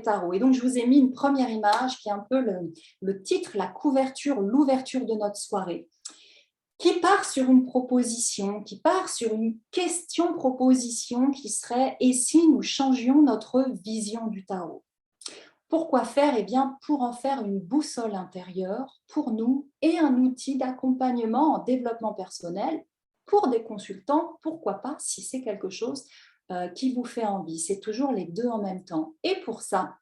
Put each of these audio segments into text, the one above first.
les tarots. Et donc, je vous ai mis une première image qui est un peu le titre, la couverture, l'ouverture de notre soirée, qui part sur une proposition, qui part sur une question-proposition qui serait « Et si nous changions notre vision du tarot ?» Pourquoi faire? Eh bien, pour en faire une boussole intérieure pour nous et un outil d'accompagnement en développement personnel pour des consultants, pourquoi pas, si c'est quelque chose qui vous fait envie. C'est toujours les deux en même temps. Et pour ça,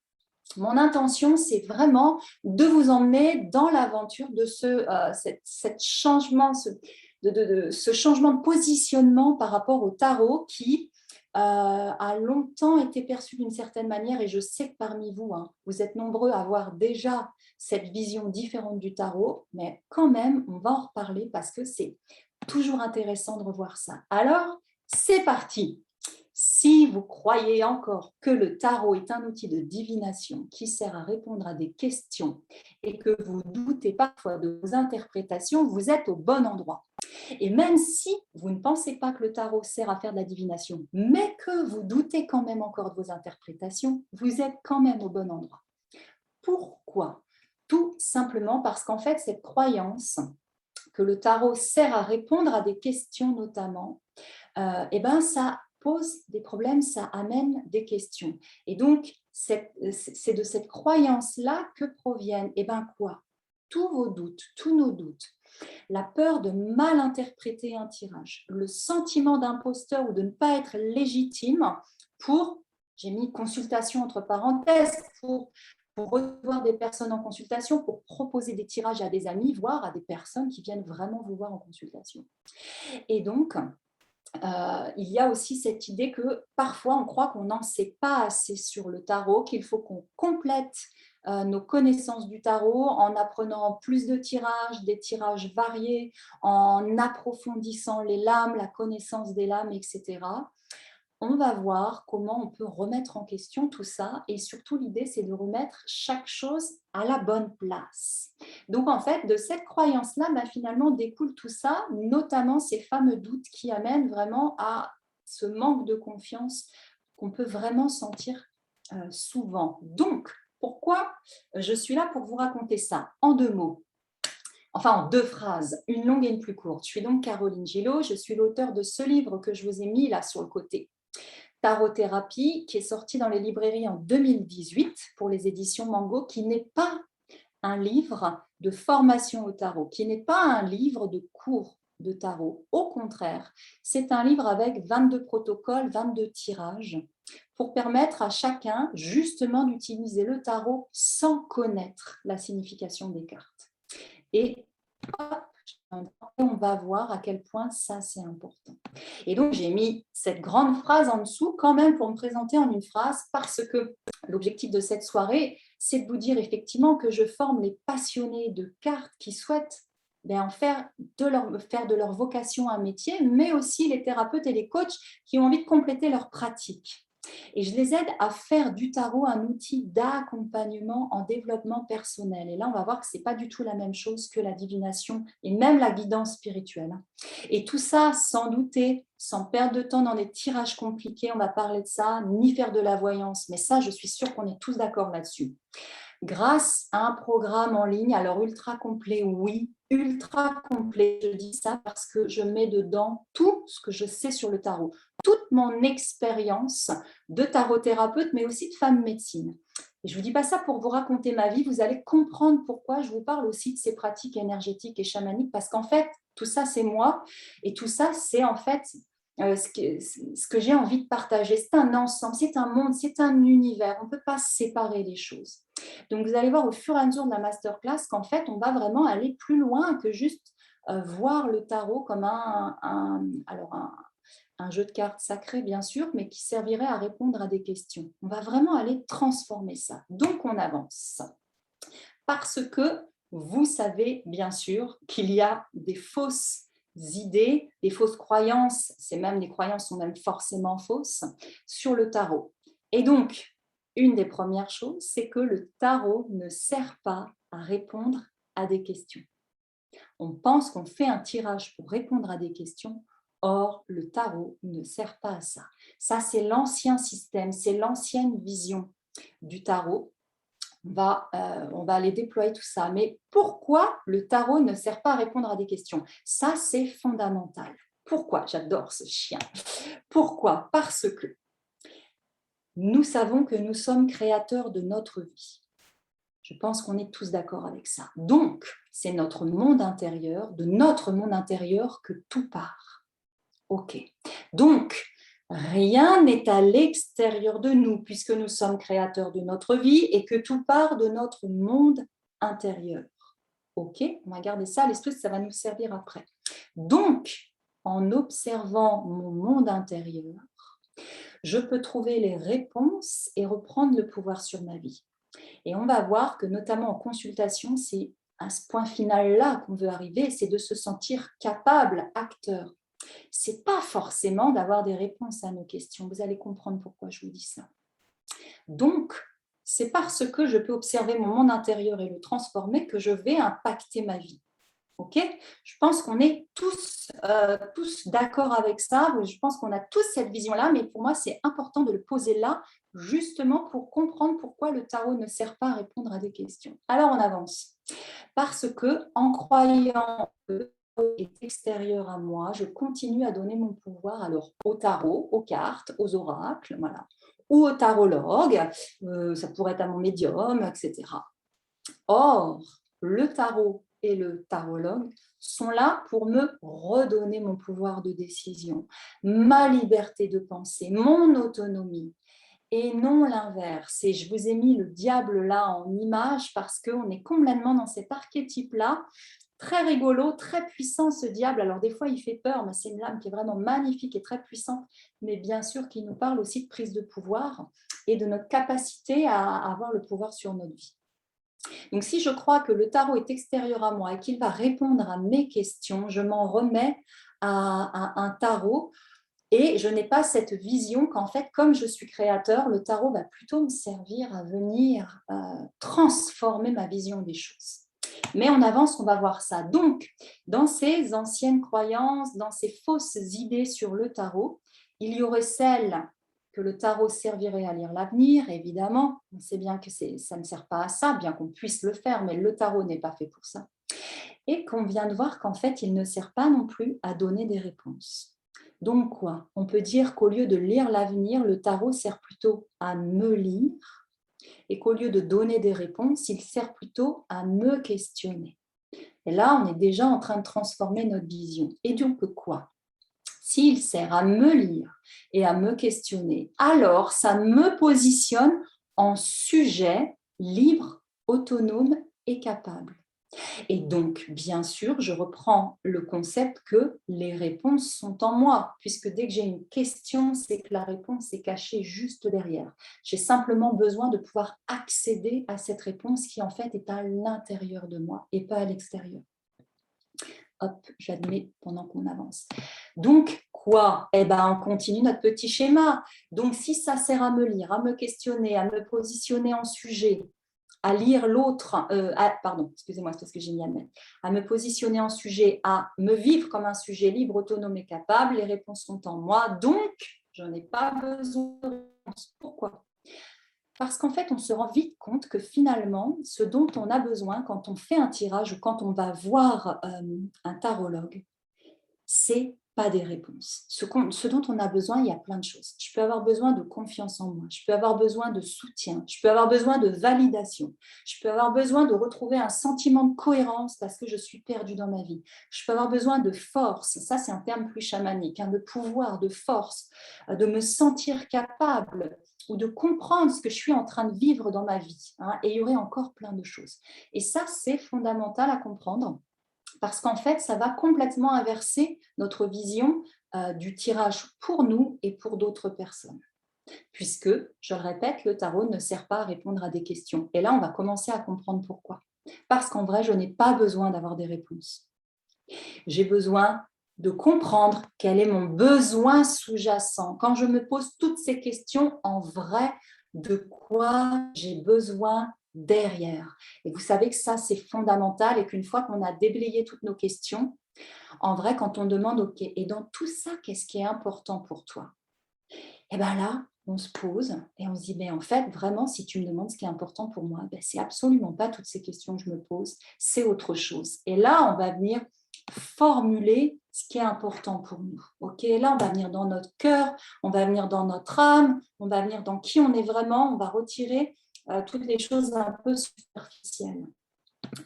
mon intention, c'est vraiment de vous emmener dans l'aventure de cette changement, ce changement de positionnement par rapport au tarot qui a longtemps été perçu d'une certaine manière. Et je sais que parmi vous, hein, vous êtes nombreux à avoir déjà cette vision différente du tarot, mais quand même, on va en reparler parce que c'est toujours intéressant de revoir ça. Alors, c'est parti! Si vous croyez encore que le tarot est un outil de divination qui sert à répondre à des questions et que vous doutez parfois de vos interprétations, vous êtes au bon endroit. Et même si vous ne pensez pas que le tarot sert à faire de la divination, mais que vous doutez quand même encore de vos interprétations, vous êtes quand même au bon endroit. Pourquoi? Tout simplement parce qu'en fait, cette croyance que le tarot sert à répondre à des questions notamment, eh ben, ça pose des problèmes, ça amène des questions. Et donc, c'est de cette croyance-là que proviennent, eh ben quoi? Tous vos doutes, tous nos doutes, la peur de mal interpréter un tirage, le sentiment d'imposteur ou de ne pas être légitime pour, j'ai mis consultation entre parenthèses, pour recevoir des personnes en consultation, pour proposer des tirages à des amis, voire à des personnes qui viennent vraiment vous voir en consultation. Et donc, il y a aussi cette idée que parfois on croit qu'on n'en sait pas assez sur le tarot, qu'il faut qu'on complète nos connaissances du tarot en apprenant plus de tirages, des tirages variés, en approfondissant les lames, la connaissance des lames, etc. On va voir comment on peut remettre en question tout ça et surtout l'idée c'est de remettre chaque chose à la bonne place. Donc en fait de cette croyance-là finalement découle tout ça, notamment ces fameux doutes qui amènent vraiment à ce manque de confiance qu'on peut vraiment sentir souvent. Donc pourquoi je suis là pour vous raconter ça en deux mots? Enfin, en deux phrases, une longue et une plus courte. Je suis donc Caroline Gillot, je suis l'auteure de ce livre que je vous ai mis là sur le côté. Tarothérapie, qui est sorti dans les librairies en 2018 pour les éditions Mango, qui n'est pas un livre de formation au tarot, qui n'est pas un livre de cours de tarot. Au contraire, c'est un livre avec 22 protocoles, 22 tirages, pour permettre à chacun justement d'utiliser le tarot sans connaître la signification des cartes. Et on va voir à quel point ça c'est important. Et donc j'ai mis cette grande phrase en dessous quand même pour me présenter en une phrase parce que l'objectif de cette soirée c'est de vous dire effectivement que je forme les passionnés de cartes qui souhaitent faire de leur vocation un métier, mais aussi les thérapeutes et les coachs qui ont envie de compléter leur pratique. Et je les aide à faire du tarot un outil d'accompagnement en développement personnel. Et là, on va voir que ce n'est pas du tout la même chose que la divination et même la guidance spirituelle. Et tout ça sans douter, sans perdre de temps dans des tirages compliqués, on va parler de ça, ni faire de la voyance. Mais ça, je suis sûre qu'on est tous d'accord là-dessus. Grâce à un programme en ligne, alors ultra complet, oui, ultra complet, je dis ça parce que je mets dedans tout ce que je sais sur le tarot, toute mon expérience de tarot-thérapeute, mais aussi de femme médecine. Et je ne vous dis pas ça pour vous raconter ma vie, vous allez comprendre pourquoi je vous parle aussi de ces pratiques énergétiques et chamaniques, parce qu'en fait, tout ça, c'est moi, et tout ça, c'est en fait ce que j'ai envie de partager. C'est un ensemble, c'est un monde, c'est un univers, on ne peut pas séparer les choses. Donc, vous allez voir au fur et à mesure de la masterclass qu'en fait, on va vraiment aller plus loin que juste voir le tarot comme un jeu de cartes sacré, bien sûr, mais qui servirait à répondre à des questions. On va vraiment aller transformer ça. Donc, on avance. Parce que vous savez, bien sûr, qu'il y a des fausses idées, des fausses croyances, les croyances sont même forcément fausses, sur le tarot. Et donc, une des premières choses, c'est que le tarot ne sert pas à répondre à des questions. On pense qu'on fait un tirage pour répondre à des questions, or le tarot ne sert pas à ça. Ça, c'est l'ancien système, c'est l'ancienne vision. du tarot. On va aller déployer tout ça. Mais pourquoi le tarot ne sert pas à répondre à des questions? Ça, c'est fondamental. Pourquoi? J'adore ce chien. Pourquoi? Parce que nous savons que nous sommes créateurs de notre vie. Je pense qu'on est tous d'accord avec ça. Donc, c'est notre monde intérieur, de notre monde intérieur que tout part. OK. Donc, rien n'est à l'extérieur de nous, puisque nous sommes créateurs de notre vie et que tout part de notre monde intérieur. OK, on va garder ça à l'esprit, ça va nous servir après. Donc, en observant mon monde intérieur, je peux trouver les réponses et reprendre le pouvoir sur ma vie. Et on va voir que notamment en consultation, c'est à ce point final-là qu'on veut arriver, c'est de se sentir capable, acteur. Ce n'est pas forcément d'avoir des réponses à nos questions. Vous allez comprendre pourquoi je vous dis ça. Donc, c'est parce que je peux observer mon monde intérieur et le transformer que je vais impacter ma vie. Ok? Je pense qu'on est tous d'accord avec ça. Je pense qu'on a tous cette vision-là, mais pour moi, c'est important de le poser là, justement pour comprendre pourquoi le tarot ne sert pas à répondre à des questions. Alors, on avance. Parce que, en croyant que le tarot est extérieur à moi, je continue à donner mon pouvoir alors au tarot, aux cartes, aux oracles, voilà, ou au tarologue, ça pourrait être à mon médium, etc. Or, le tarot et le tarologue sont là pour me redonner mon pouvoir de décision, ma liberté de penser, mon autonomie, et non l'inverse. Et je vous ai mis le diable là en image parce qu'on est complètement dans cet archétype-là, très rigolo, très puissant ce diable. Alors des fois il fait peur, mais c'est une lame qui est vraiment magnifique et très puissante, mais bien sûr qui nous parle aussi de prise de pouvoir et de notre capacité à avoir le pouvoir sur notre vie. Donc, si je crois que le tarot est extérieur à moi et qu'il va répondre à mes questions, je m'en remets à un tarot et je n'ai pas cette vision qu'en fait, comme je suis créateur, le tarot va plutôt me servir à venir transformer ma vision des choses. Mais on avance, on va voir ça. Donc, dans ces anciennes croyances, dans ces fausses idées sur le tarot, il y aurait celles que le tarot servirait à lire l'avenir, évidemment. On sait bien que ça ne sert pas à ça, bien qu'on puisse le faire, mais le tarot n'est pas fait pour ça. Et qu'on vient de voir qu'en fait, il ne sert pas non plus à donner des réponses. Donc quoi? On peut dire qu'au lieu de lire l'avenir, le tarot sert plutôt à me lire et qu'au lieu de donner des réponses, il sert plutôt à me questionner. Et là, on est déjà en train de transformer notre vision. Et donc quoi? S'il sert à me lire et à me questionner, alors ça me positionne en sujet libre, autonome et capable. Et donc, bien sûr, je reprends le concept que les réponses sont en moi, puisque dès que j'ai une question, c'est que la réponse est cachée juste derrière. J'ai simplement besoin de pouvoir accéder à cette réponse qui, en fait, est à l'intérieur de moi et pas à l'extérieur. Hop, j'admets pendant qu'on avance. Donc, quoi? Eh bien, on continue notre petit schéma. Donc, si ça sert à me lire, à me questionner, à me positionner en sujet, à lire l'autre, pardon, excusez-moi, c'est parce que j'ai mis à me positionner en sujet, à me vivre comme un sujet libre, autonome et capable, les réponses sont en moi, donc je n'ai pas besoin de réponse. Pourquoi? Parce qu'en fait, on se rend vite compte que finalement, ce dont on a besoin quand on fait un tirage ou quand on va voir un tarologue, c'est pas des réponses. Ce dont on a besoin, il y a plein de choses. Je peux avoir besoin de confiance en moi, je peux avoir besoin de soutien, je peux avoir besoin de validation, je peux avoir besoin de retrouver un sentiment de cohérence parce que je suis perdue dans ma vie. Je peux avoir besoin de force, ça c'est un terme plus chamanique, de pouvoir, de force, de me sentir capable ou de comprendre ce que je suis en train de vivre dans ma vie. Et il y aurait encore plein de choses. Et ça, c'est fondamental à comprendre parce qu'en fait, ça va complètement inverser notre vision du tirage pour nous et pour d'autres personnes. Puisque, je le répète, le tarot ne sert pas à répondre à des questions. Et là, on va commencer à comprendre pourquoi. Parce qu'en vrai, je n'ai pas besoin d'avoir des réponses. J'ai besoin de comprendre quel est mon besoin sous-jacent. Quand je me pose toutes ces questions, en vrai, de quoi j'ai besoin derrière. Et vous savez que ça, c'est fondamental et qu'une fois qu'on a déblayé toutes nos questions, en vrai, quand on demande, OK, et dans tout ça, qu'est-ce qui est important pour toi? Et bien là, on se pose et on se dit, mais en fait, vraiment, si tu me demandes ce qui est important pour moi, ben, c'est absolument pas toutes ces questions que je me pose, c'est autre chose. Et là, on va venir formuler ce qui est important pour nous. Ok, là, on va venir dans notre cœur, on va venir dans notre âme, on va venir dans qui on est vraiment, on va retirer toutes les choses un peu superficielles.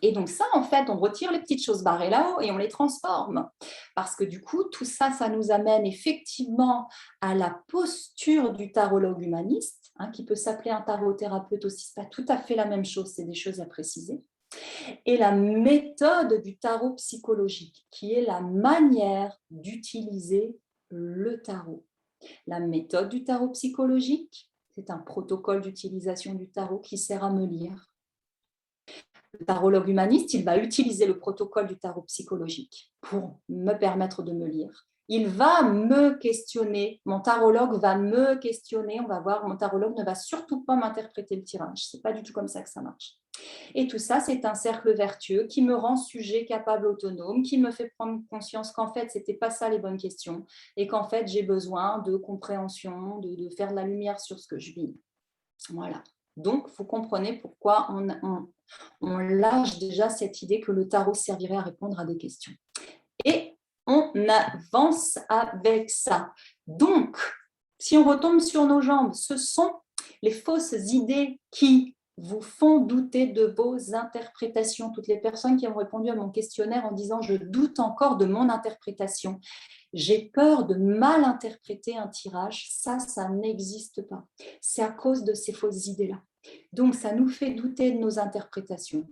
Et donc ça, en fait, on retire les petites choses barrées là-haut et on les transforme. Parce que du coup, tout ça, ça nous amène effectivement à la posture du tarologue humaniste, qui peut s'appeler un tarothérapeute aussi. Ce n'est pas tout à fait la même chose, c'est des choses à préciser. Et la méthode du tarot psychologique, qui est la manière d'utiliser le tarot. La méthode du tarot psychologique, c'est un protocole d'utilisation du tarot qui sert à me lire. Le tarologue humaniste, il va utiliser le protocole du tarot psychologique pour me permettre de me lire. Il va me questionner, mon tarologue va me questionner, on va voir, mon tarologue ne va surtout pas m'interpréter le tirage. Ce n'est pas du tout comme ça que ça marche. Et tout ça, c'est un cercle vertueux qui me rend sujet, capable, autonome, qui me fait prendre conscience qu'en fait, ce n'était pas ça les bonnes questions et qu'en fait, j'ai besoin de compréhension, de faire de la lumière sur ce que je vis. Voilà. Donc, vous comprenez pourquoi on lâche déjà cette idée que le tarot servirait à répondre à des questions. Et on avance avec ça. Donc, si on retombe sur nos jambes, ce sont les fausses idées qui vous font douter de vos interprétations. Toutes les personnes qui ont répondu à mon questionnaire en disant « je doute encore de mon interprétation ». J'ai peur de mal interpréter un tirage, ça n'existe pas. C'est à cause de ces fausses idées-là. Donc, ça nous fait douter de nos interprétations.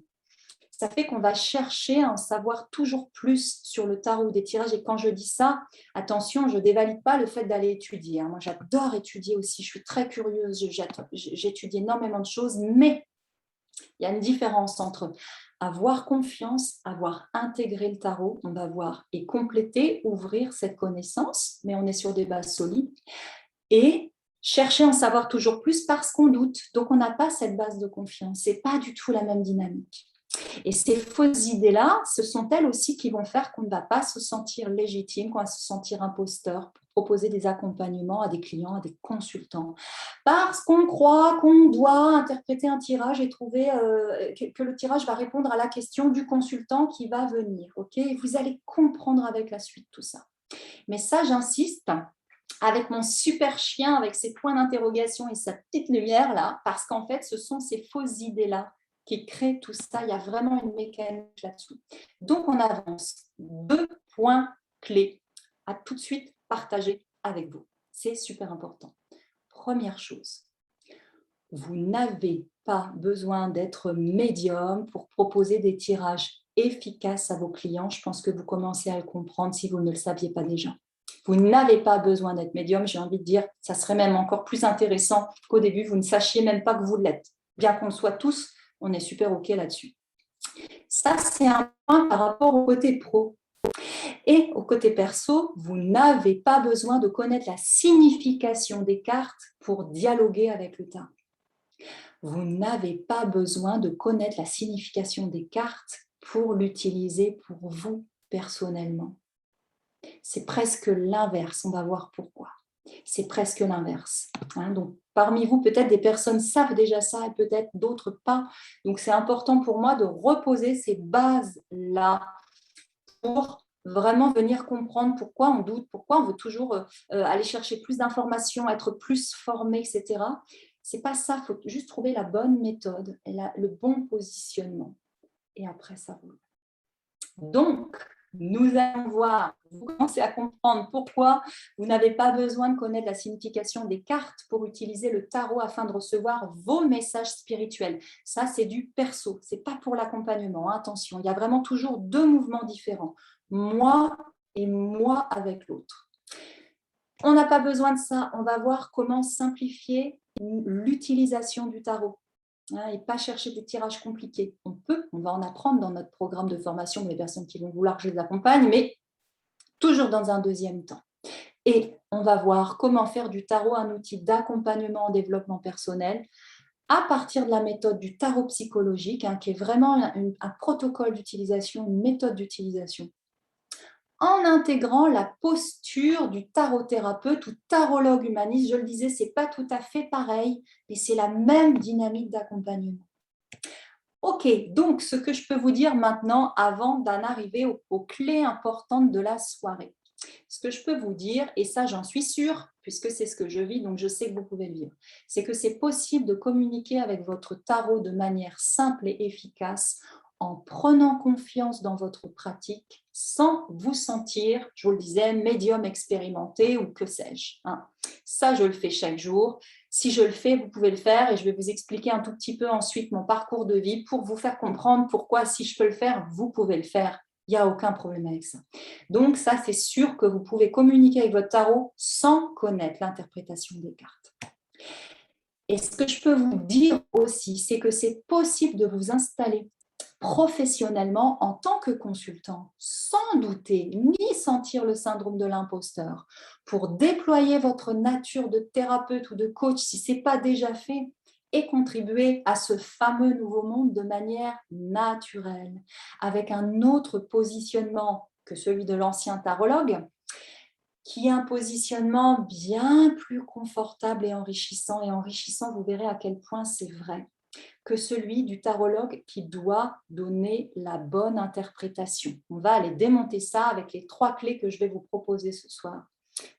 Ça fait qu'on va chercher à en savoir toujours plus sur le tarot ou des tirages. Et quand je dis ça, attention, je ne dévalide pas le fait d'aller étudier. Moi, j'adore étudier aussi. Je suis très curieuse. J'étudie énormément de choses. Mais il y a une différence entre avoir confiance, avoir intégré le tarot, on va voir, et compléter, ouvrir cette connaissance, mais on est sur des bases solides, et chercher à en savoir toujours plus parce qu'on doute. Donc, on n'a pas cette base de confiance. Ce n'est pas du tout la même dynamique. Et ces fausses idées-là, ce sont elles aussi qui vont faire qu'on ne va pas se sentir légitime, qu'on va se sentir imposteur pour proposer des accompagnements à des clients, à des consultants. Parce qu'on croit qu'on doit interpréter un tirage et trouver que le tirage va répondre à la question du consultant qui va venir. Okay, vous allez comprendre avec la suite tout ça. Mais ça, j'insiste, avec mon super chien, avec ses points d'interrogation et sa petite lumière là, parce qu'en fait, ce sont ces fausses idées-là qui créent tout ça. Il y a vraiment une mécanique là-dessous. Donc, on avance. 2 points clés à tout de suite partager avec vous. C'est super important. Première chose, vous n'avez pas besoin d'être médium pour proposer des tirages efficaces à vos clients. Je pense que vous commencez à le comprendre si vous ne le saviez pas déjà. Vous n'avez pas besoin d'être médium, j'ai envie de dire, ça serait même encore plus intéressant qu'au début, vous ne sachiez même pas que vous l'êtes. Bien qu'on le soit tous, on est super OK là-dessus. Ça, c'est un point par rapport au côté pro. Et au côté perso, vous n'avez pas besoin de connaître la signification des cartes pour dialoguer avec le tarot. Vous n'avez pas besoin de connaître la signification des cartes pour l'utiliser pour vous personnellement. C'est presque l'inverse, on va voir pourquoi. C'est presque l'inverse. Donc, parmi vous, peut-être des personnes savent déjà ça et peut-être d'autres pas. Donc, c'est important pour moi de reposer ces bases-là pour vraiment venir comprendre pourquoi on doute, pourquoi on veut toujours aller chercher plus d'informations, être plus formé, etc. C'est pas ça, il faut juste trouver la bonne méthode, et le bon positionnement. Et après, ça roule. Donc, nous allons voir, vous commencez à comprendre pourquoi vous n'avez pas besoin de connaître la signification des cartes pour utiliser le tarot afin de recevoir vos messages spirituels. Ça, c'est du perso, ce n'est pas pour l'accompagnement, attention. Il y a vraiment toujours 2 mouvements différents, moi et moi avec l'autre. On n'a pas besoin de ça, on va voir comment simplifier l'utilisation du tarot. Et pas chercher des tirages compliqués. On va en apprendre dans notre programme de formation, les personnes qui vont vouloir que je les accompagne, mais toujours dans un deuxième temps. Et on va voir comment faire du tarot un outil d'accompagnement en développement personnel à partir de la méthode du tarot psychologique, qui est vraiment un protocole d'utilisation, une méthode d'utilisation en intégrant la posture du tarothérapeute ou tarologue humaniste. Je le disais, ce n'est pas tout à fait pareil, mais c'est la même dynamique d'accompagnement. Ok, donc ce que je peux vous dire maintenant avant d'en arriver aux clés importantes de la soirée. Ce que je peux vous dire, et ça j'en suis sûre, puisque c'est ce que je vis, donc je sais que vous pouvez le vivre, c'est que c'est possible de communiquer avec votre tarot de manière simple et efficace en prenant confiance dans votre pratique sans vous sentir, je vous le disais, médium expérimenté ou que sais-je. Ça, je le fais chaque jour. Si je le fais, vous pouvez le faire et je vais vous expliquer un tout petit peu ensuite mon parcours de vie pour vous faire comprendre pourquoi, si je peux le faire, vous pouvez le faire. Il n'y a aucun problème avec ça. Donc, ça, c'est sûr que vous pouvez communiquer avec votre tarot sans connaître l'interprétation des cartes. Et ce que je peux vous dire aussi, c'est que c'est possible de vous installer professionnellement en tant que consultant, sans douter ni sentir le syndrome de l'imposteur, pour déployer votre nature de thérapeute ou de coach, si ce n'est pas déjà fait, et contribuer à ce fameux nouveau monde de manière naturelle, avec un autre positionnement que celui de l'ancien tarologue, qui est un positionnement bien plus confortable et enrichissant. Et enrichissant, vous verrez à quel point c'est vrai, que celui du tarologue qui doit donner la bonne interprétation. On va aller démonter ça avec les 3 clés que je vais vous proposer ce soir.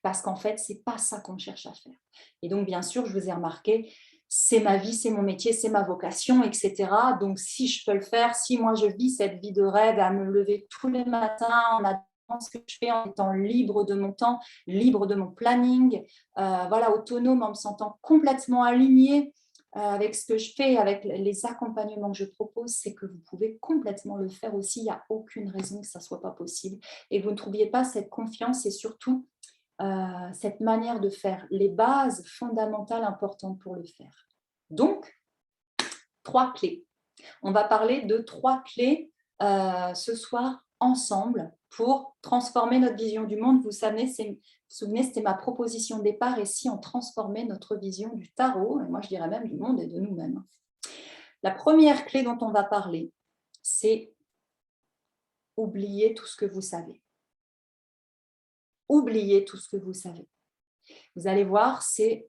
Parce qu'en fait, ce n'est pas ça qu'on cherche à faire. Et donc, bien sûr, je vous ai remarqué, c'est ma vie, c'est mon métier, c'est ma vocation, etc. Donc, si je peux le faire, si moi je vis cette vie de rêve à me lever tous les matins en adorant ce que je fais, en étant libre de mon temps, libre de mon planning, voilà, autonome, en me sentant complètement alignée avec ce que je fais, avec les accompagnements que je propose, c'est que vous pouvez complètement le faire aussi. Il n'y a aucune raison que ça ne soit pas possible. Et que vous ne trouviez pas cette confiance et surtout cette manière de faire, les bases fondamentales importantes pour le faire. Donc, 3 clés. On va parler de 3 clés ce soir ensemble pour transformer notre vision du monde. Vous souvenez, c'était ma proposition de départ, et si on transformait notre vision du tarot, et moi je dirais même du monde et de nous-mêmes. La première clé dont on va parler, c'est oublier tout ce que vous savez. Oubliez tout ce que vous savez. Vous allez voir, c'est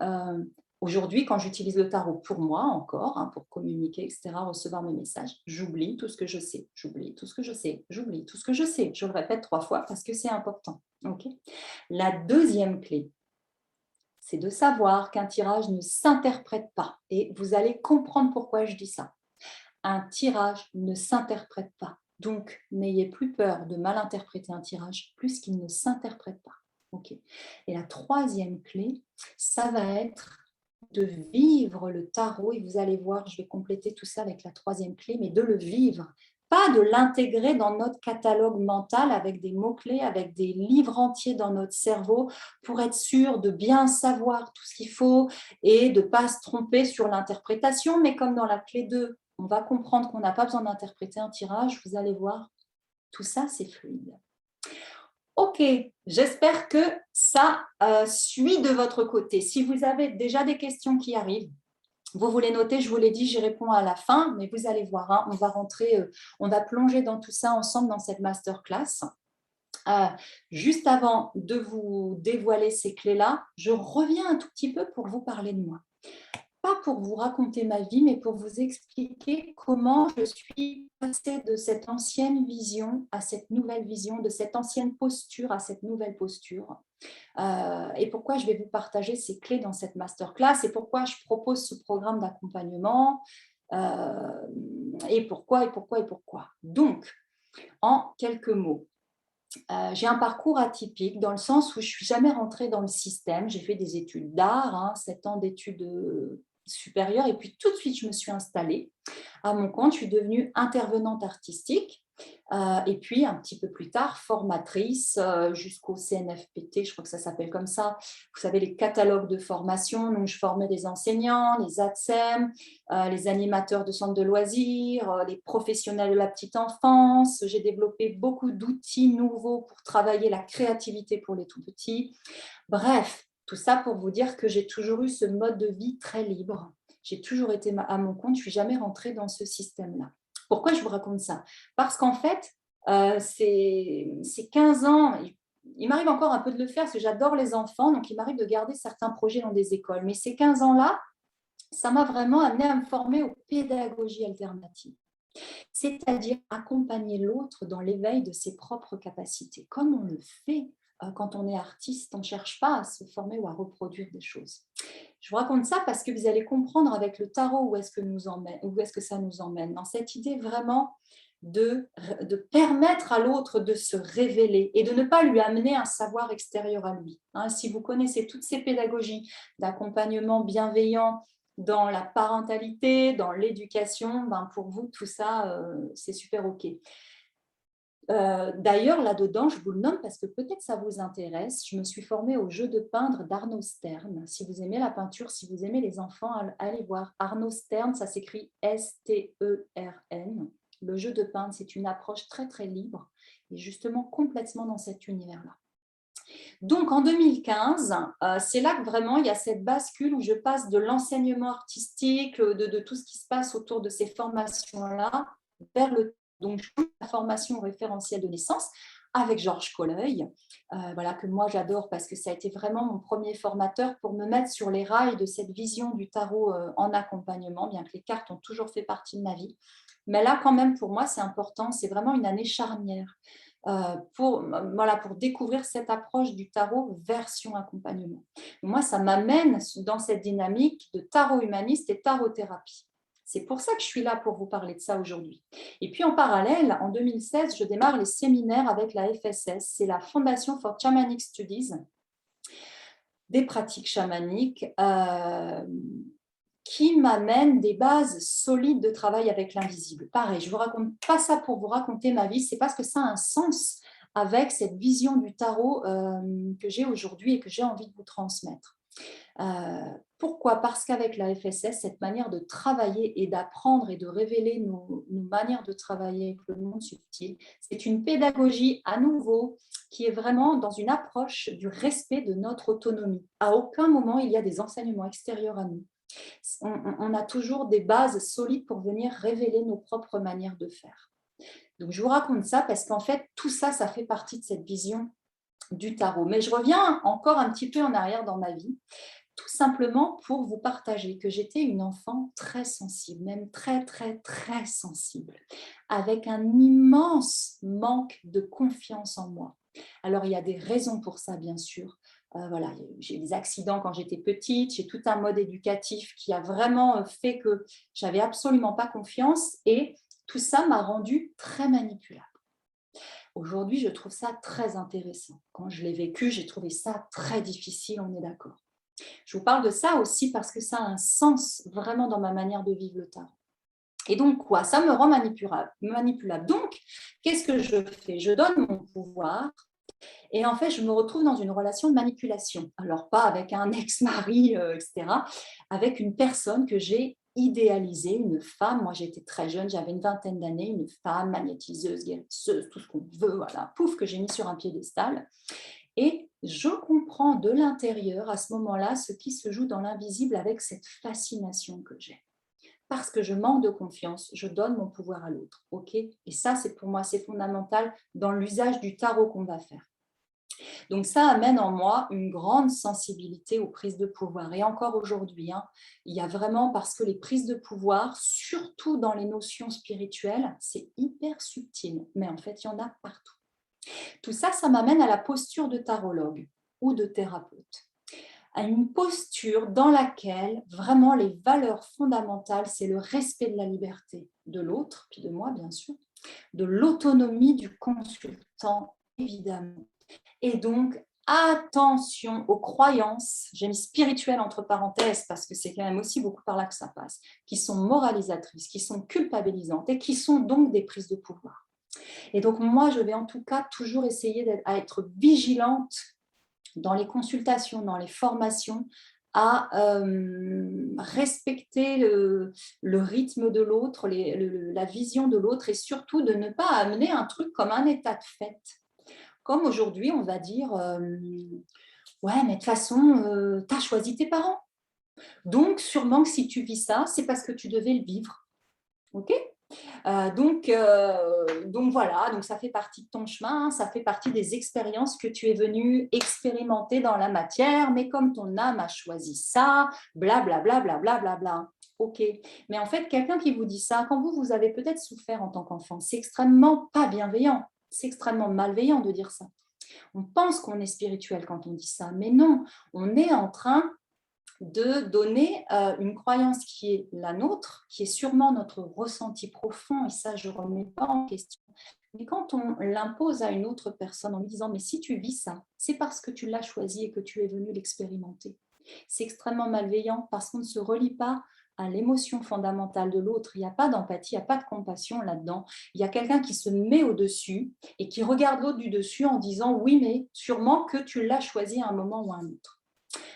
aujourd'hui, quand j'utilise le tarot pour moi encore, pour communiquer, etc., recevoir mes messages, j'oublie tout ce que je sais, j'oublie tout ce que je sais, j'oublie tout ce que je sais. Je le répète 3 fois parce que c'est important. Okay. La deuxième clé, c'est de savoir qu'un tirage ne s'interprète pas. Et vous allez comprendre pourquoi je dis ça. Un tirage ne s'interprète pas. Donc, n'ayez plus peur de mal interpréter un tirage plus qu'il ne s'interprète pas. Okay. Et la troisième clé, ça va être de vivre le tarot. Et vous allez voir, je vais compléter tout ça avec la troisième clé, mais de le vivre. Pas de l'intégrer dans notre catalogue mental avec des mots-clés, avec des livres entiers dans notre cerveau pour être sûr de bien savoir tout ce qu'il faut et de ne pas se tromper sur l'interprétation. Mais comme dans la clé 2, on va comprendre qu'on n'a pas besoin d'interpréter un tirage, vous allez voir, tout ça, c'est fluide. Ok, j'espère que ça suit de votre côté. Si vous avez déjà des questions qui arrivent, vous voulez noter, je vous l'ai dit, j'y réponds à la fin, mais vous allez voir, on va rentrer, on va plonger dans tout ça ensemble dans cette masterclass. Juste avant de vous dévoiler ces clés-là, je reviens un tout petit peu pour vous parler de moi. Pas pour vous raconter ma vie, mais pour vous expliquer comment je suis passée de cette ancienne vision à cette nouvelle vision, de cette ancienne posture à cette nouvelle posture. Et pourquoi je vais vous partager ces clés dans cette masterclass et pourquoi je propose ce programme d'accompagnement et pourquoi. Donc, en quelques mots, j'ai un parcours atypique dans le sens où je ne suis jamais rentrée dans le système. J'ai fait des études d'art, 7 ans d'études supérieures, et puis tout de suite, je me suis installée à mon compte. Je suis devenue intervenante artistique et puis un petit peu plus tard, formatrice jusqu'au CNFPT, je crois que ça s'appelle comme ça. Vous savez, les catalogues de formation. Donc, je formais des enseignants, les ATSEM, les animateurs de centres de loisirs, les professionnels de la petite enfance. J'ai développé beaucoup d'outils nouveaux pour travailler la créativité pour les tout-petits. Bref, tout ça pour vous dire que j'ai toujours eu ce mode de vie très libre. J'ai toujours été à mon compte, je ne suis jamais rentrée dans ce système-là. Pourquoi je vous raconte ça? Parce qu'en fait, C'est 15 ans. Il m'arrive encore un peu de le faire parce que j'adore les enfants, donc il m'arrive de garder certains projets dans des écoles. Mais ces 15 ans-là, ça m'a vraiment amené à me former aux pédagogies alternatives, c'est-à-dire accompagner l'autre dans l'éveil de ses propres capacités, comme on le fait quand on est artiste, on ne cherche pas à se former ou à reproduire des choses. Je vous raconte ça parce que vous allez comprendre avec le tarot où est-ce que ça nous emmène, dans cette idée vraiment de permettre à l'autre de se révéler et de ne pas lui amener un savoir extérieur à lui. Si vous connaissez toutes ces pédagogies d'accompagnement bienveillant dans la parentalité, dans l'éducation, pour vous, tout ça, c'est super OK. D'ailleurs, là-dedans, je vous le nomme parce que peut-être ça vous intéresse. Je me suis formée au jeu de peindre d'Arnaud Stern. Si vous aimez la peinture, si vous aimez les enfants, allez voir. Arnaud Stern, ça s'écrit S-T-E-R-N. Le jeu de peindre, c'est une approche très, très libre et justement complètement dans cet univers-là. Donc, en 2015, c'est là que vraiment il y a cette bascule où je passe de l'enseignement artistique, de tout ce qui se passe autour de ces formations-là, vers la formation référentielle de naissance avec Georges Colleuil, que moi j'adore parce que ça a été vraiment mon premier formateur pour me mettre sur les rails de cette vision du tarot en accompagnement, bien que les cartes ont toujours fait partie de ma vie. Mais là, quand même, pour moi, c'est important, c'est vraiment une année charnière. Pour découvrir cette approche du tarot version accompagnement. Moi, ça m'amène dans cette dynamique de tarot humaniste et tarot-thérapie. C'est pour ça que je suis là pour vous parler de ça aujourd'hui. Et puis en parallèle, en 2016, je démarre les séminaires avec la FSS, c'est la Foundation for Shamanic Studies, des pratiques chamaniques qui m'amène des bases solides de travail avec l'invisible. Pareil, je ne vous raconte pas ça pour vous raconter ma vie, c'est parce que ça a un sens avec cette vision du tarot que j'ai aujourd'hui et que j'ai envie de vous transmettre. Pourquoi ? Parce qu'avec la FSS, cette manière de travailler et d'apprendre et de révéler nos manières de travailler avec le monde subtil, c'est une pédagogie à nouveau qui est vraiment dans une approche du respect de notre autonomie. À aucun moment, il y a des enseignements extérieurs à nous. On a toujours des bases solides pour venir révéler nos propres manières de faire. Donc, je vous raconte ça parce qu'en fait, tout ça, ça fait partie de cette vision du tarot. Mais je reviens encore un petit peu en arrière dans ma vie, tout simplement pour vous partager que j'étais une enfant très sensible, même très, très, très sensible, avec un immense manque de confiance en moi. Alors, il y a des raisons pour ça, bien sûr. J'ai eu des accidents quand j'étais petite, j'ai tout un mode éducatif qui a vraiment fait que j'avais absolument pas confiance et tout ça m'a rendue très manipulable. Aujourd'hui, je trouve ça très intéressant. Quand je l'ai vécu, j'ai trouvé ça très difficile, on est d'accord. Je vous parle de ça aussi parce que ça a un sens vraiment dans ma manière de vivre le tarot. Et donc quoi ? Ça me rend manipulable. Donc, qu'est-ce que je fais ? Je donne mon pouvoir et en fait, je me retrouve dans une relation de manipulation. Alors, pas avec un ex-mari, etc., avec une personne que j'ai idéalisée, une femme. Moi, j'étais très jeune, j'avais une vingtaine d'années, une femme magnétiseuse, guérisseuse, tout ce qu'on veut, voilà, pouf, que j'ai mis sur un piédestal. Et je comprends de l'intérieur, à ce moment-là, ce qui se joue dans l'invisible avec cette fascination que j'ai. Parce que je manque de confiance, je donne mon pouvoir à l'autre. Ok ? Et ça, c'est pour moi, c'est fondamental dans l'usage du tarot qu'on va faire. Donc ça amène en moi une grande sensibilité aux prises de pouvoir. Et encore aujourd'hui, il y a vraiment, parce que les prises de pouvoir, surtout dans les notions spirituelles, c'est hyper subtil, mais en fait, il y en a partout. Tout ça, ça m'amène à la posture de tarologue ou de thérapeute. À une posture dans laquelle vraiment les valeurs fondamentales, c'est le respect de la liberté de l'autre, puis de moi bien sûr, de l'autonomie du consultant évidemment. Et donc, attention aux croyances, j'ai mis spirituelles entre parenthèses parce que c'est quand même aussi beaucoup par là que ça passe, qui sont moralisatrices, qui sont culpabilisantes et qui sont donc des prises de pouvoir. Et donc, moi, je vais en tout cas toujours essayer d'être vigilante dans les consultations, dans les formations, à respecter le rythme de l'autre, la vision de l'autre et surtout de ne pas amener un truc comme un état de fait. Comme aujourd'hui, on va dire ouais, mais de toute façon, tu as choisi tes parents. Donc, sûrement que si tu vis ça, c'est parce que tu devais le vivre. OK ? Donc voilà, donc ça fait partie de ton chemin, ça fait partie des expériences que tu es venu expérimenter dans la matière, mais comme ton âme a choisi ça, blablabla, blablabla. Ok, mais en fait, quelqu'un qui vous dit ça, quand vous avez peut-être souffert en tant qu'enfant, c'est extrêmement pas bienveillant, c'est extrêmement malveillant de dire ça. On pense qu'on est spirituel quand on dit ça, mais non, on est en train de donner une croyance qui est la nôtre, qui est sûrement notre ressenti profond, et ça, je ne remets pas en question. Mais quand on l'impose à une autre personne en lui disant « mais si tu vis ça, c'est parce que tu l'as choisi et que tu es venu l'expérimenter ». C'est extrêmement malveillant parce qu'on ne se relie pas à l'émotion fondamentale de l'autre. Il n'y a pas d'empathie, il n'y a pas de compassion là-dedans. Il y a quelqu'un qui se met au-dessus et qui regarde l'autre du dessus en disant « oui, mais sûrement que tu l'as choisi à un moment ou à un autre ».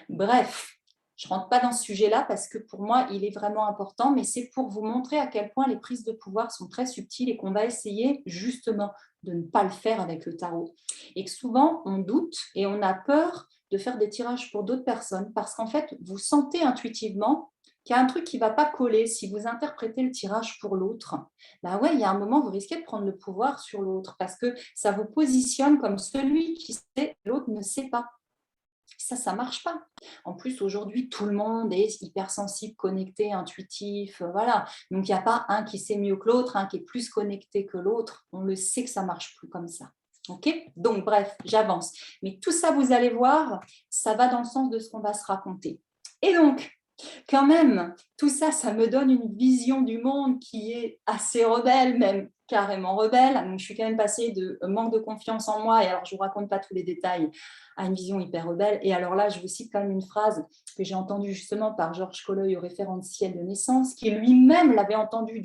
Bref, je ne rentre pas dans ce sujet-là parce que pour moi, il est vraiment important, mais c'est pour vous montrer à quel point les prises de pouvoir sont très subtiles et qu'on va essayer justement de ne pas le faire avec le tarot. Et que souvent, on doute et on a peur de faire des tirages pour d'autres personnes parce qu'en fait, vous sentez intuitivement qu'il y a un truc qui ne va pas coller si vous interprétez le tirage pour l'autre. Ben ouais, il y a un moment, vous risquez de prendre le pouvoir sur l'autre parce que ça vous positionne comme celui qui sait, l'autre ne sait pas. Ça ne marche pas. En plus, aujourd'hui, tout le monde est hypersensible, connecté, intuitif, voilà. Donc, il n'y a pas un qui sait mieux que l'autre, un qui est plus connecté que l'autre. On le sait que ça ne marche plus comme ça. Ok ? Donc, bref, j'avance. Mais tout ça, vous allez voir, ça va dans le sens de ce qu'on va se raconter. Et donc, quand même, tout ça, ça me donne une vision du monde qui est assez rebelle, même carrément rebelle. Donc, je suis quand même passée de manque de confiance en moi, et alors je ne vous raconte pas tous les détails, à une vision hyper rebelle. Et alors là, je vous cite quand même une phrase que j'ai entendue justement par Georges Colloy au référentiel de naissance, qui lui-même l'avait entendue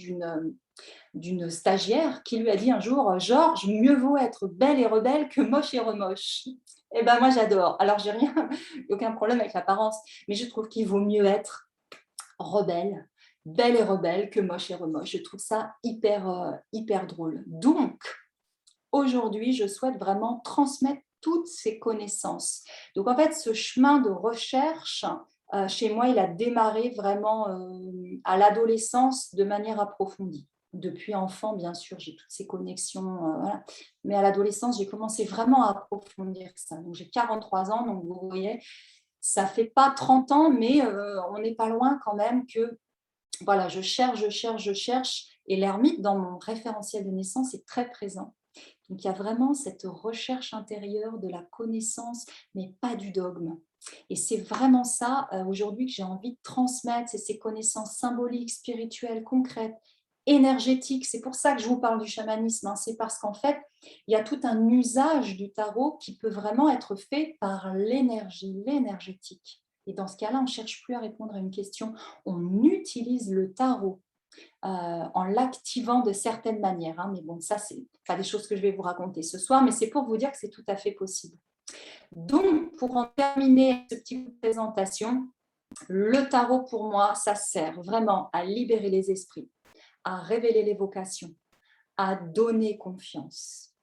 d'une stagiaire qui lui a dit un jour « Georges, mieux vaut être belle et rebelle que moche et remoche ». Eh ben moi, j'adore. Alors, j'ai aucun problème avec l'apparence, mais je trouve qu'il vaut mieux être rebelle, belle et rebelle que moche et remoche. Je trouve ça hyper drôle. Donc, aujourd'hui, je souhaite vraiment transmettre toutes ces connaissances. Donc, en fait, ce chemin de recherche, chez moi, il a démarré vraiment à l'adolescence de manière approfondie. Depuis enfant, bien sûr, j'ai toutes ces connexions, voilà. Mais à l'adolescence, j'ai commencé vraiment à approfondir ça. Donc, j'ai 43 ans, donc vous voyez, ça ne fait pas 30 ans, mais on n'est pas loin quand même que, voilà, je cherche, et l'ermite, dans mon référentiel de naissance, est très présent. Donc, il y a vraiment cette recherche intérieure de la connaissance, mais pas du dogme. Et c'est vraiment ça, aujourd'hui, que j'ai envie de transmettre, c'est ces connaissances symboliques, spirituelles, concrètes, énergétiques. C'est pour ça que je vous parle du chamanisme, hein. C'est parce qu'en fait, il y a tout un usage du tarot qui peut vraiment être fait par l'énergie, l'énergétique. Et dans ce cas-là, on ne cherche plus à répondre à une question, on utilise le tarot en l'activant de certaines manières, hein. Mais bon, ça, c'est pas des choses que je vais vous raconter ce soir, mais c'est pour vous dire que c'est tout à fait possible. Donc, pour en terminer ce petit coup de présentation, le tarot, pour moi, ça sert vraiment à libérer les esprits, à révéler les vocations, à donner confiance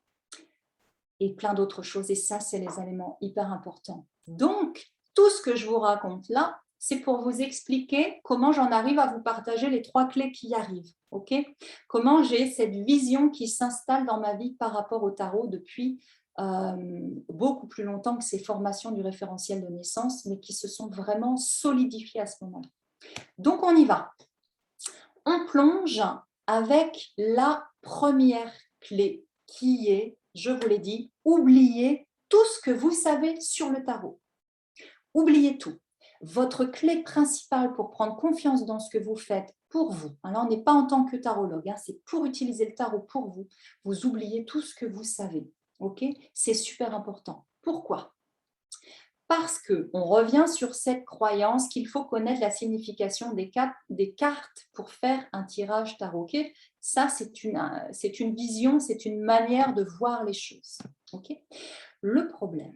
et plein d'autres choses. Et ça, c'est les éléments hyper importants. Donc, tout ce que je vous raconte là, c'est pour vous expliquer comment j'en arrive à vous partager les 3 clés qui y arrivent. Okay ? Comment j'ai cette vision qui s'installe dans ma vie par rapport au tarot depuis beaucoup plus longtemps que ces formations du référentiel de naissance, mais qui se sont vraiment solidifiées à ce moment-là. Donc, on y va. On plonge avec la première clé qui est, je vous l'ai dit, oubliez tout ce que vous savez sur le tarot. Oubliez tout. Votre clé principale pour prendre confiance dans ce que vous faites pour vous, alors on n'est pas en tant que tarologue, hein, c'est pour utiliser le tarot pour vous, vous oubliez tout ce que vous savez. Okay ? C'est super important. Pourquoi ? Parce qu'on revient sur cette croyance qu'il faut connaître la signification des cartes pour faire un tirage tarot. Okay ? Ça, c'est une vision, c'est une manière de voir les choses. Okay ? Le problème,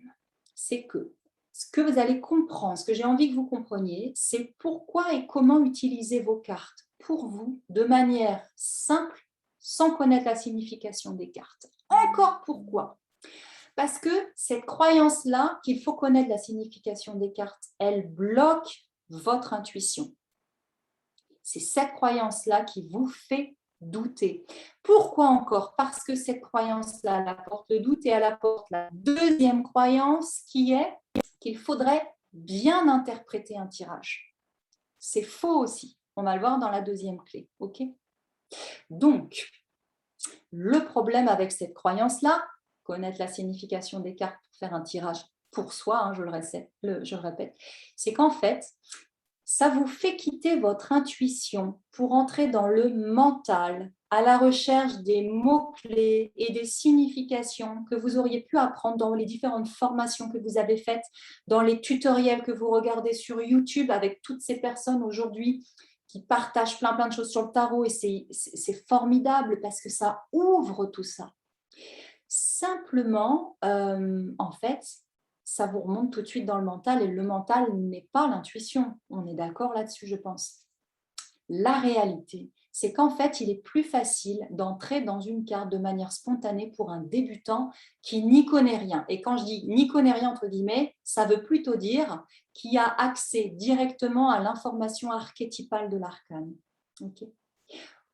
c'est que ce que vous allez comprendre, ce que j'ai envie que vous compreniez, c'est pourquoi et comment utiliser vos cartes pour vous de manière simple, sans connaître la signification des cartes. Encore pourquoi ? Parce que cette croyance-là, qu'il faut connaître la signification des cartes, elle bloque votre intuition. C'est cette croyance-là qui vous fait douter. Pourquoi encore? Parce que cette croyance-là, elle apporte le doute et elle apporte la deuxième croyance qui est qu'il faudrait bien interpréter un tirage. C'est faux aussi. On va le voir dans la deuxième clé. Ok? Donc, le problème avec cette croyance-là, connaître la signification des cartes pour faire un tirage pour soi, hein, je le répète, c'est qu'en fait, ça vous fait quitter votre intuition pour entrer dans le mental, à la recherche des mots-clés et des significations que vous auriez pu apprendre dans les différentes formations que vous avez faites, dans les tutoriels que vous regardez sur YouTube avec toutes ces personnes aujourd'hui qui partagent plein de choses sur le tarot et c'est formidable parce que ça ouvre tout ça. Simplement, en fait, ça vous remonte tout de suite dans le mental et le mental n'est pas l'intuition. On est d'accord là-dessus, je pense. La réalité, c'est qu'en fait, il est plus facile d'entrer dans une carte de manière spontanée pour un débutant qui n'y connaît rien. Et quand je dis n'y connaît rien, entre guillemets, ça veut plutôt dire qui a accès directement à l'information archétypale de l'arcane. Okay.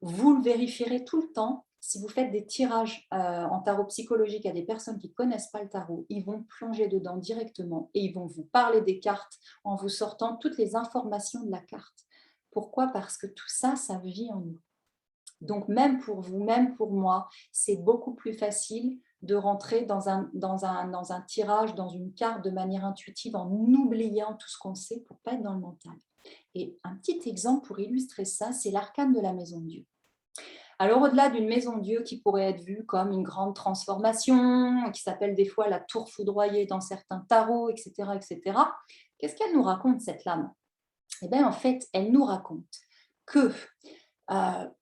Vous le vérifierez tout le temps. Si vous faites des tirages en tarot psychologique à des personnes qui ne connaissent pas le tarot, ils vont plonger dedans directement et ils vont vous parler des cartes en vous sortant toutes les informations de la carte. Pourquoi? Parce que tout ça, ça vit en nous. Donc, même pour vous, même pour moi, c'est beaucoup plus facile de rentrer dans un tirage, dans une carte de manière intuitive en oubliant tout ce qu'on sait pour ne pas être dans le mental. Et un petit exemple pour illustrer ça, c'est l'arcane de la maison de Dieu. Alors, au-delà d'une maison de Dieu qui pourrait être vue comme une grande transformation, qui s'appelle des fois la tour foudroyée dans certains tarots, etc., qu'est-ce qu'elle nous raconte, cette lame? Eh bien, en fait, elle nous raconte que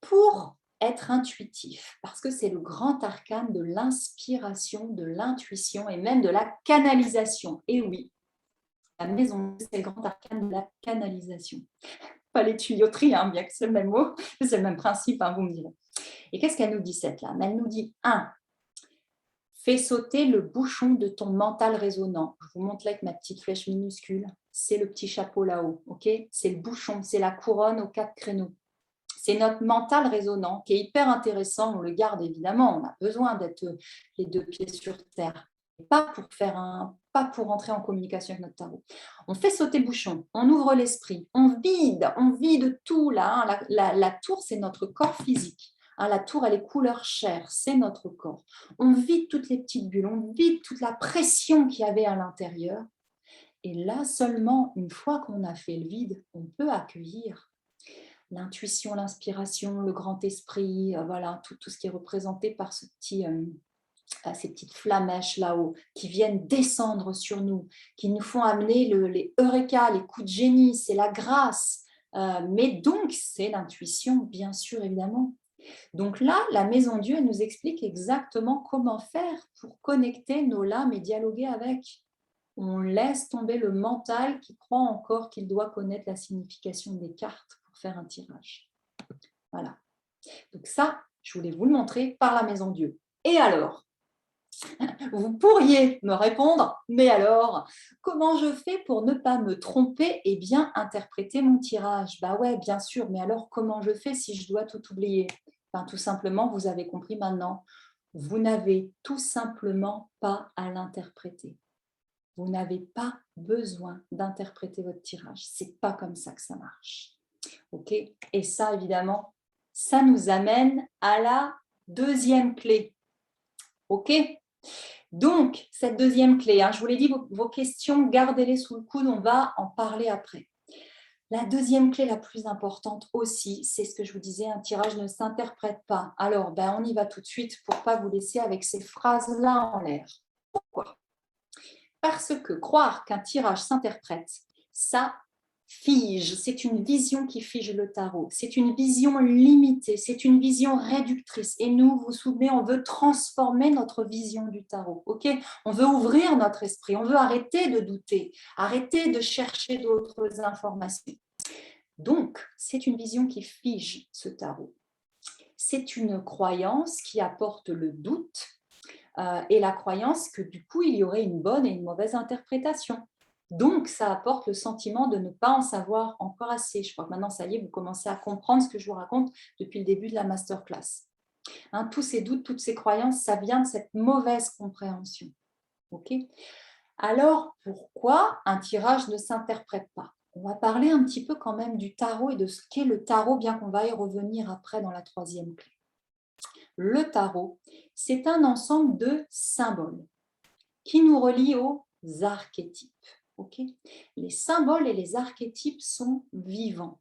pour être intuitif, parce que c'est le grand arcane de l'inspiration, de l'intuition et même de la canalisation. Et oui, la maison, c'est le grand arcane de la canalisation. Pas les tuyauteries, hein, bien que c'est le même mot, c'est le même principe, hein, vous me direz. Et qu'est-ce qu'elle nous dit, cette lame? Elle nous dit 1. Fais sauter le bouchon de ton mental résonnant. Je vous montre là avec ma petite flèche minuscule. C'est le petit chapeau là-haut, ok? C'est le bouchon, c'est la couronne aux 4 créneaux. C'est notre mental résonnant qui est hyper intéressant. On le garde évidemment. On a besoin d'être les deux pieds sur terre. Pas pour entrer en communication avec notre tarot. On fait sauter le bouchon, on ouvre l'esprit, on vide tout là. Hein. La tour, c'est notre corps physique. Hein, la tour, elle est couleur chair, c'est notre corps. On vide toutes les petites bulles, on vide toute la pression qu'il y avait à l'intérieur. Et là, seulement une fois qu'on a fait le vide, on peut accueillir l'intuition, l'inspiration, le grand esprit, voilà, tout ce qui est représenté par ces petites flamèches là-haut qui viennent descendre sur nous, qui nous font amener les eureka, les coups de génie, c'est la grâce. Mais donc, c'est l'intuition, bien sûr, évidemment. Donc là, la Maison Dieu nous explique exactement comment faire pour connecter nos lames et dialoguer avec. On laisse tomber le mental qui croit encore qu'il doit connaître la signification des cartes pour faire un tirage. Voilà. Donc ça, je voulais vous le montrer par la Maison Dieu. Et alors, vous pourriez me répondre, mais alors, comment je fais pour ne pas me tromper et bien interpréter mon tirage? Bah ouais, bien sûr, mais alors comment je fais si je dois tout oublier? Tout simplement, vous avez compris maintenant, vous n'avez tout simplement pas à l'interpréter. Vous n'avez pas besoin d'interpréter votre tirage. C'est pas comme ça que ça marche. Ok? Et ça, évidemment, ça nous amène à la deuxième clé. Ok? Donc, cette deuxième clé, hein, je vous l'ai dit, vos questions, gardez-les sous le coude, on va en parler après. La deuxième clé la plus importante aussi, c'est ce que je vous disais, un tirage ne s'interprète pas. Alors, on y va tout de suite pour ne pas vous laisser avec ces phrases-là en l'air. Pourquoi? Parce que croire qu'un tirage s'interprète, ça fige, c'est une vision qui fige le tarot, c'est une vision limitée, c'est une vision réductrice. Et nous, vous vous souvenez, on veut transformer notre vision du tarot, ok? On veut ouvrir notre esprit, on veut arrêter de douter, arrêter de chercher d'autres informations. Donc, c'est une vision qui fige ce tarot. C'est une croyance qui apporte le doute et la croyance que du coup, il y aurait une bonne et une mauvaise interprétation. Donc, ça apporte le sentiment de ne pas en savoir encore assez. Je crois que maintenant, ça y est, vous commencez à comprendre ce que je vous raconte depuis le début de la masterclass. Hein, tous ces doutes, toutes ces croyances, ça vient de cette mauvaise compréhension. Ok ? Alors, pourquoi un tirage ne s'interprète pas? On va parler un petit peu quand même du tarot et de ce qu'est le tarot, bien qu'on va y revenir après dans la troisième clé. Le tarot, c'est un ensemble de symboles qui nous relient aux archétypes. Okay, les symboles et les archétypes sont vivants.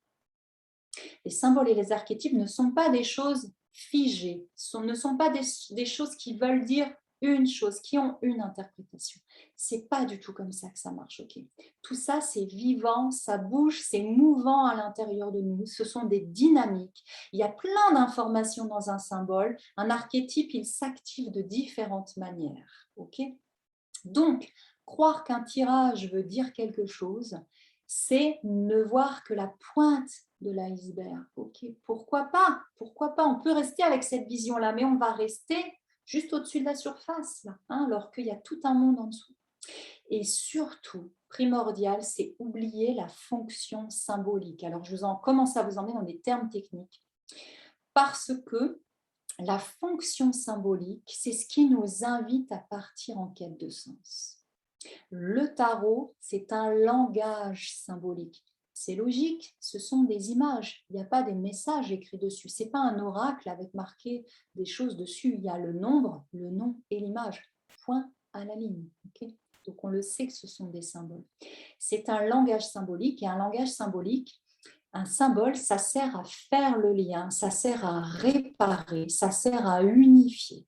Les symboles et les archétypes ne sont pas des choses figées, ne sont pas des choses qui veulent dire une chose, qui ont une interprétation. C'est pas du tout comme ça que ça marche. Okay, tout ça, c'est vivant, ça bouge, c'est mouvant à l'intérieur de nous. Ce sont des dynamiques. Il y a plein d'informations dans un symbole. Un archétype, il s'active de différentes manières. Okay, donc, croire qu'un tirage veut dire quelque chose, c'est ne voir que la pointe de l'iceberg. Okay, pourquoi pas? Pourquoi pas? On peut rester avec cette vision-là, mais on va rester juste au-dessus de la surface, là, hein, alors qu'il y a tout un monde en dessous. Et surtout, primordial, c'est oublier la fonction symbolique. Alors, je commence à vous emmener dans des termes techniques, parce que la fonction symbolique, c'est ce qui nous invite à partir en quête de sens. Le tarot, c'est un langage symbolique. C'est logique, ce sont des images. Il n'y a pas des messages écrits dessus. Ce n'est pas un oracle avec marqué des choses dessus. Il y a le nombre, le nom et l'image. Point à la ligne. Okay, donc on le sait que ce sont des symboles. C'est un langage symbolique et un langage symbolique, un symbole, ça sert à faire le lien, ça sert à réparer, ça sert à unifier.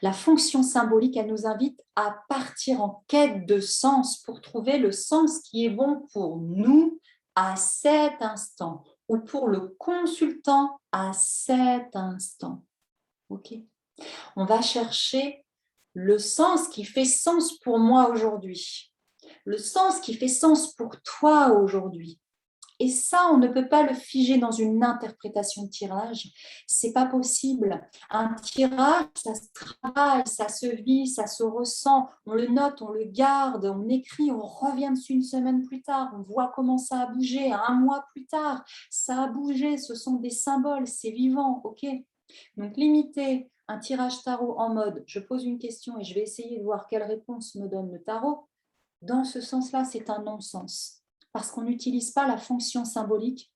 La fonction symbolique, elle nous invite à partir en quête de sens pour trouver le sens qui est bon pour nous à cet instant ou pour le consultant à cet instant. Okay, on va chercher le sens qui fait sens pour moi aujourd'hui, le sens qui fait sens pour toi aujourd'hui. Et ça, on ne peut pas le figer dans une interprétation de tirage. C'est pas possible. Un tirage, ça se travaille, ça se vit, ça se ressent. On le note, on le garde, on écrit, on revient dessus une semaine plus tard. On voit comment ça a bougé. Un mois plus tard, ça a bougé. Ce sont des symboles, c'est vivant. Ok. Donc, limiter un tirage tarot en mode je pose une question et je vais essayer de voir quelle réponse me donne le tarot. Dans ce sens-là, c'est un non-sens. Parce qu'on n'utilise pas la fonction symbolique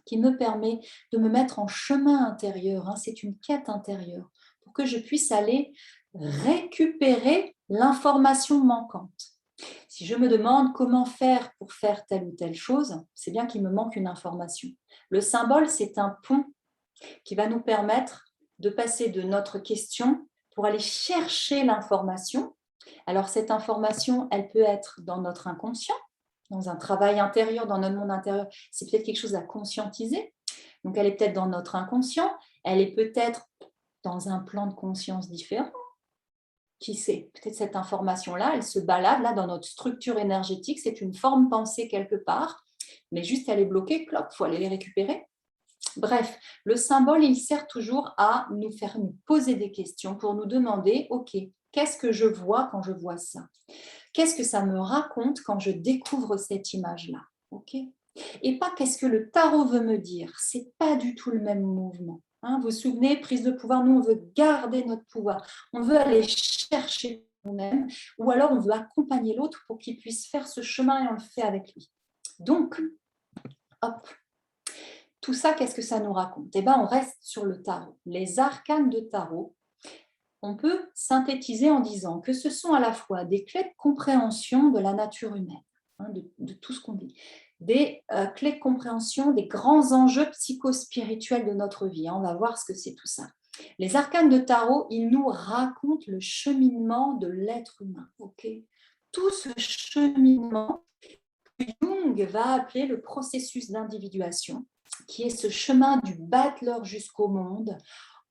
qui me permet de me mettre en chemin intérieur. C'est une quête intérieure pour que je puisse aller récupérer l'information manquante. Si je me demande comment faire pour faire telle ou telle chose, c'est bien qu'il me manque une information. Le symbole, c'est un pont qui va nous permettre de passer de notre question pour aller chercher l'information. Alors cette information, elle peut être dans notre inconscient, dans un travail intérieur, dans notre monde intérieur, c'est peut-être quelque chose à conscientiser. Donc, elle est peut-être dans notre inconscient, elle est peut-être dans un plan de conscience différent. Qui sait? Peut-être cette information-là, elle se balade là dans notre structure énergétique, c'est une forme pensée quelque part, mais juste elle est bloquée, il faut aller les récupérer. Bref, le symbole, il sert toujours à nous faire nous poser des questions pour nous demander, ok, qu'est-ce que je vois quand je vois ça? Qu'est-ce que ça me raconte quand je découvre cette image-là? Okay, et pas qu'est-ce que le tarot veut me dire. Ce n'est pas du tout le même mouvement. Vous vous souvenez, prise de pouvoir, nous, on veut garder notre pouvoir. On veut aller chercher nous-mêmes ou alors on veut accompagner l'autre pour qu'il puisse faire ce chemin et on le fait avec lui. Donc, hop, tout ça, qu'est-ce que ça nous raconte? Eh bien, on reste sur le tarot. Les arcanes de tarot, on peut synthétiser en disant que ce sont à la fois des clés de compréhension de la nature humaine, de tout ce qu'on dit, des clés de compréhension des grands enjeux psychospirituels de notre vie. On va voir ce que c'est tout ça. Les arcanes de tarot, ils nous racontent le cheminement de l'être humain. Okay, tout ce cheminement que Jung va appeler le processus d'individuation, qui est ce chemin du battleur jusqu'au monde,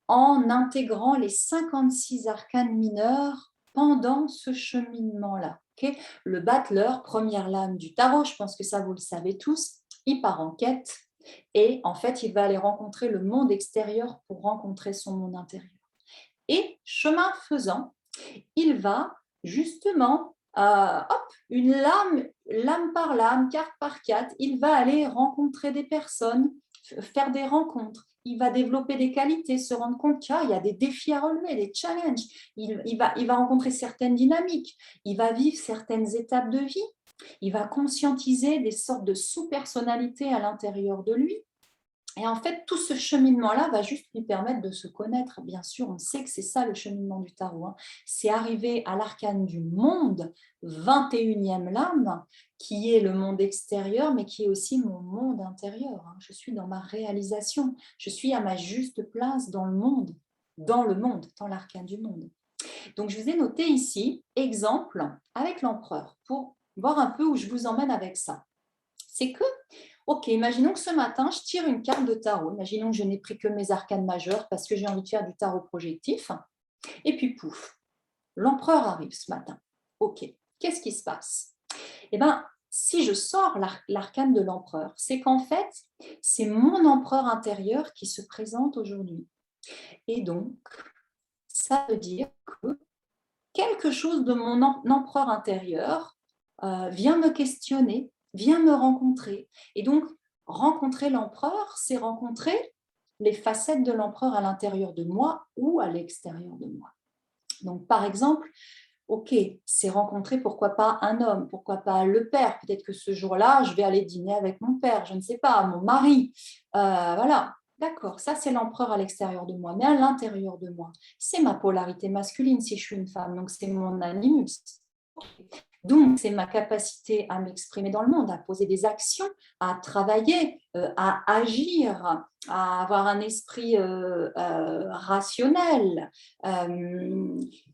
en intégrant les 56 arcanes mineurs pendant ce cheminement-là. Okay, le battleur, première lame du tarot, je pense que ça vous le savez tous, il part en quête et en fait il va aller rencontrer le monde extérieur pour rencontrer son monde intérieur. Et chemin faisant, il va justement hop, une lame par lame, carte par carte, il va aller rencontrer des personnes, faire des rencontres, il va développer des qualités, se rendre compte qu'il y a des défis à relever, des challenges, il va rencontrer certaines dynamiques, il va vivre certaines étapes de vie, il va conscientiser des sortes de sous-personnalités à l'intérieur de lui. Et en fait, tout ce cheminement-là va juste lui permettre de se connaître. Bien sûr, on sait que c'est ça le cheminement du tarot. C'est arriver à l'arcane du monde, 21e lame, qui est le monde extérieur, mais qui est aussi mon monde intérieur. Je suis dans ma réalisation. Je suis à ma juste place dans le monde, dans l'arcane du monde. Donc, je vous ai noté ici, exemple avec l'empereur, pour voir un peu où je vous emmène avec ça. C'est que ok, imaginons que ce matin, je tire une carte de tarot. Imaginons que je n'ai pris que mes arcanes majeures parce que j'ai envie de faire du tarot projectif. Et puis, pouf, l'empereur arrive ce matin. Ok, qu'est-ce qui se passe? Eh bien, si je sors l'arcane de l'empereur, c'est qu'en fait, c'est mon empereur intérieur qui se présente aujourd'hui. Et donc, ça veut dire que quelque chose de mon empereur intérieur vient me questionner, vient me rencontrer. Et donc, rencontrer l'empereur, c'est rencontrer les facettes de l'empereur à l'intérieur de moi ou à l'extérieur de moi. Donc, par exemple, ok, c'est rencontrer pourquoi pas un homme, pourquoi pas le père. Peut-être que ce jour-là, je vais aller dîner avec mon père, je ne sais pas, mon mari. Voilà, d'accord, ça c'est l'empereur à l'extérieur de moi, mais à l'intérieur de moi, c'est ma polarité masculine si je suis une femme, donc c'est mon animus. Donc, c'est ma capacité à m'exprimer dans le monde, à poser des actions, à travailler, à agir, à avoir un esprit rationnel.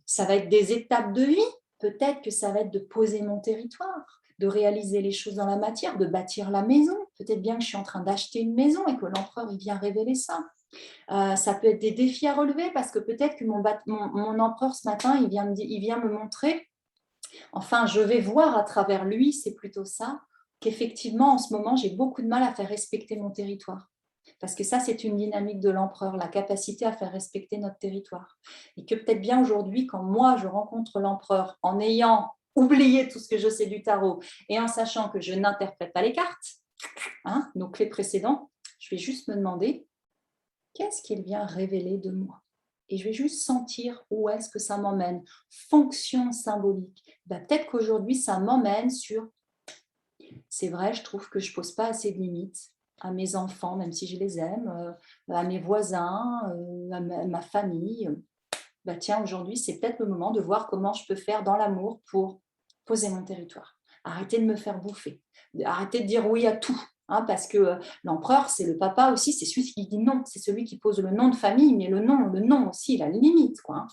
Ça va être des étapes de vie. Peut-être que ça va être de poser mon territoire, de réaliser les choses dans la matière, de bâtir la maison. Peut-être bien que je suis en train d'acheter une maison et que l'empereur il vient révéler ça. Ça peut être des défis à relever parce que peut-être que mon empereur ce matin, il vient me montrer. Enfin, je vais voir à travers lui, c'est plutôt ça, qu'effectivement, en ce moment, j'ai beaucoup de mal à faire respecter mon territoire. Parce que ça, c'est une dynamique de l'empereur, la capacité à faire respecter notre territoire. Et que peut-être bien aujourd'hui, quand moi, je rencontre l'empereur en ayant oublié tout ce que je sais du tarot et en sachant que je n'interprète pas les cartes, nos clés précédentes, je vais juste me demander, qu'est-ce qu'il vient révéler de moi? Et je vais juste sentir où est-ce que ça m'emmène. Fonction symbolique. Peut-être qu'aujourd'hui, ça m'emmène sur, c'est vrai, je trouve que je ne pose pas assez de limites à mes enfants, même si je les aime, à mes voisins, à ma famille. Tiens, aujourd'hui, c'est peut-être le moment de voir comment je peux faire dans l'amour pour poser mon territoire. Arrêter de me faire bouffer. Arrêter de dire oui à tout. Parce que l'empereur, c'est le papa aussi, c'est celui qui dit non, c'est celui qui pose le nom de famille, mais le nom aussi, il a limite, quoi.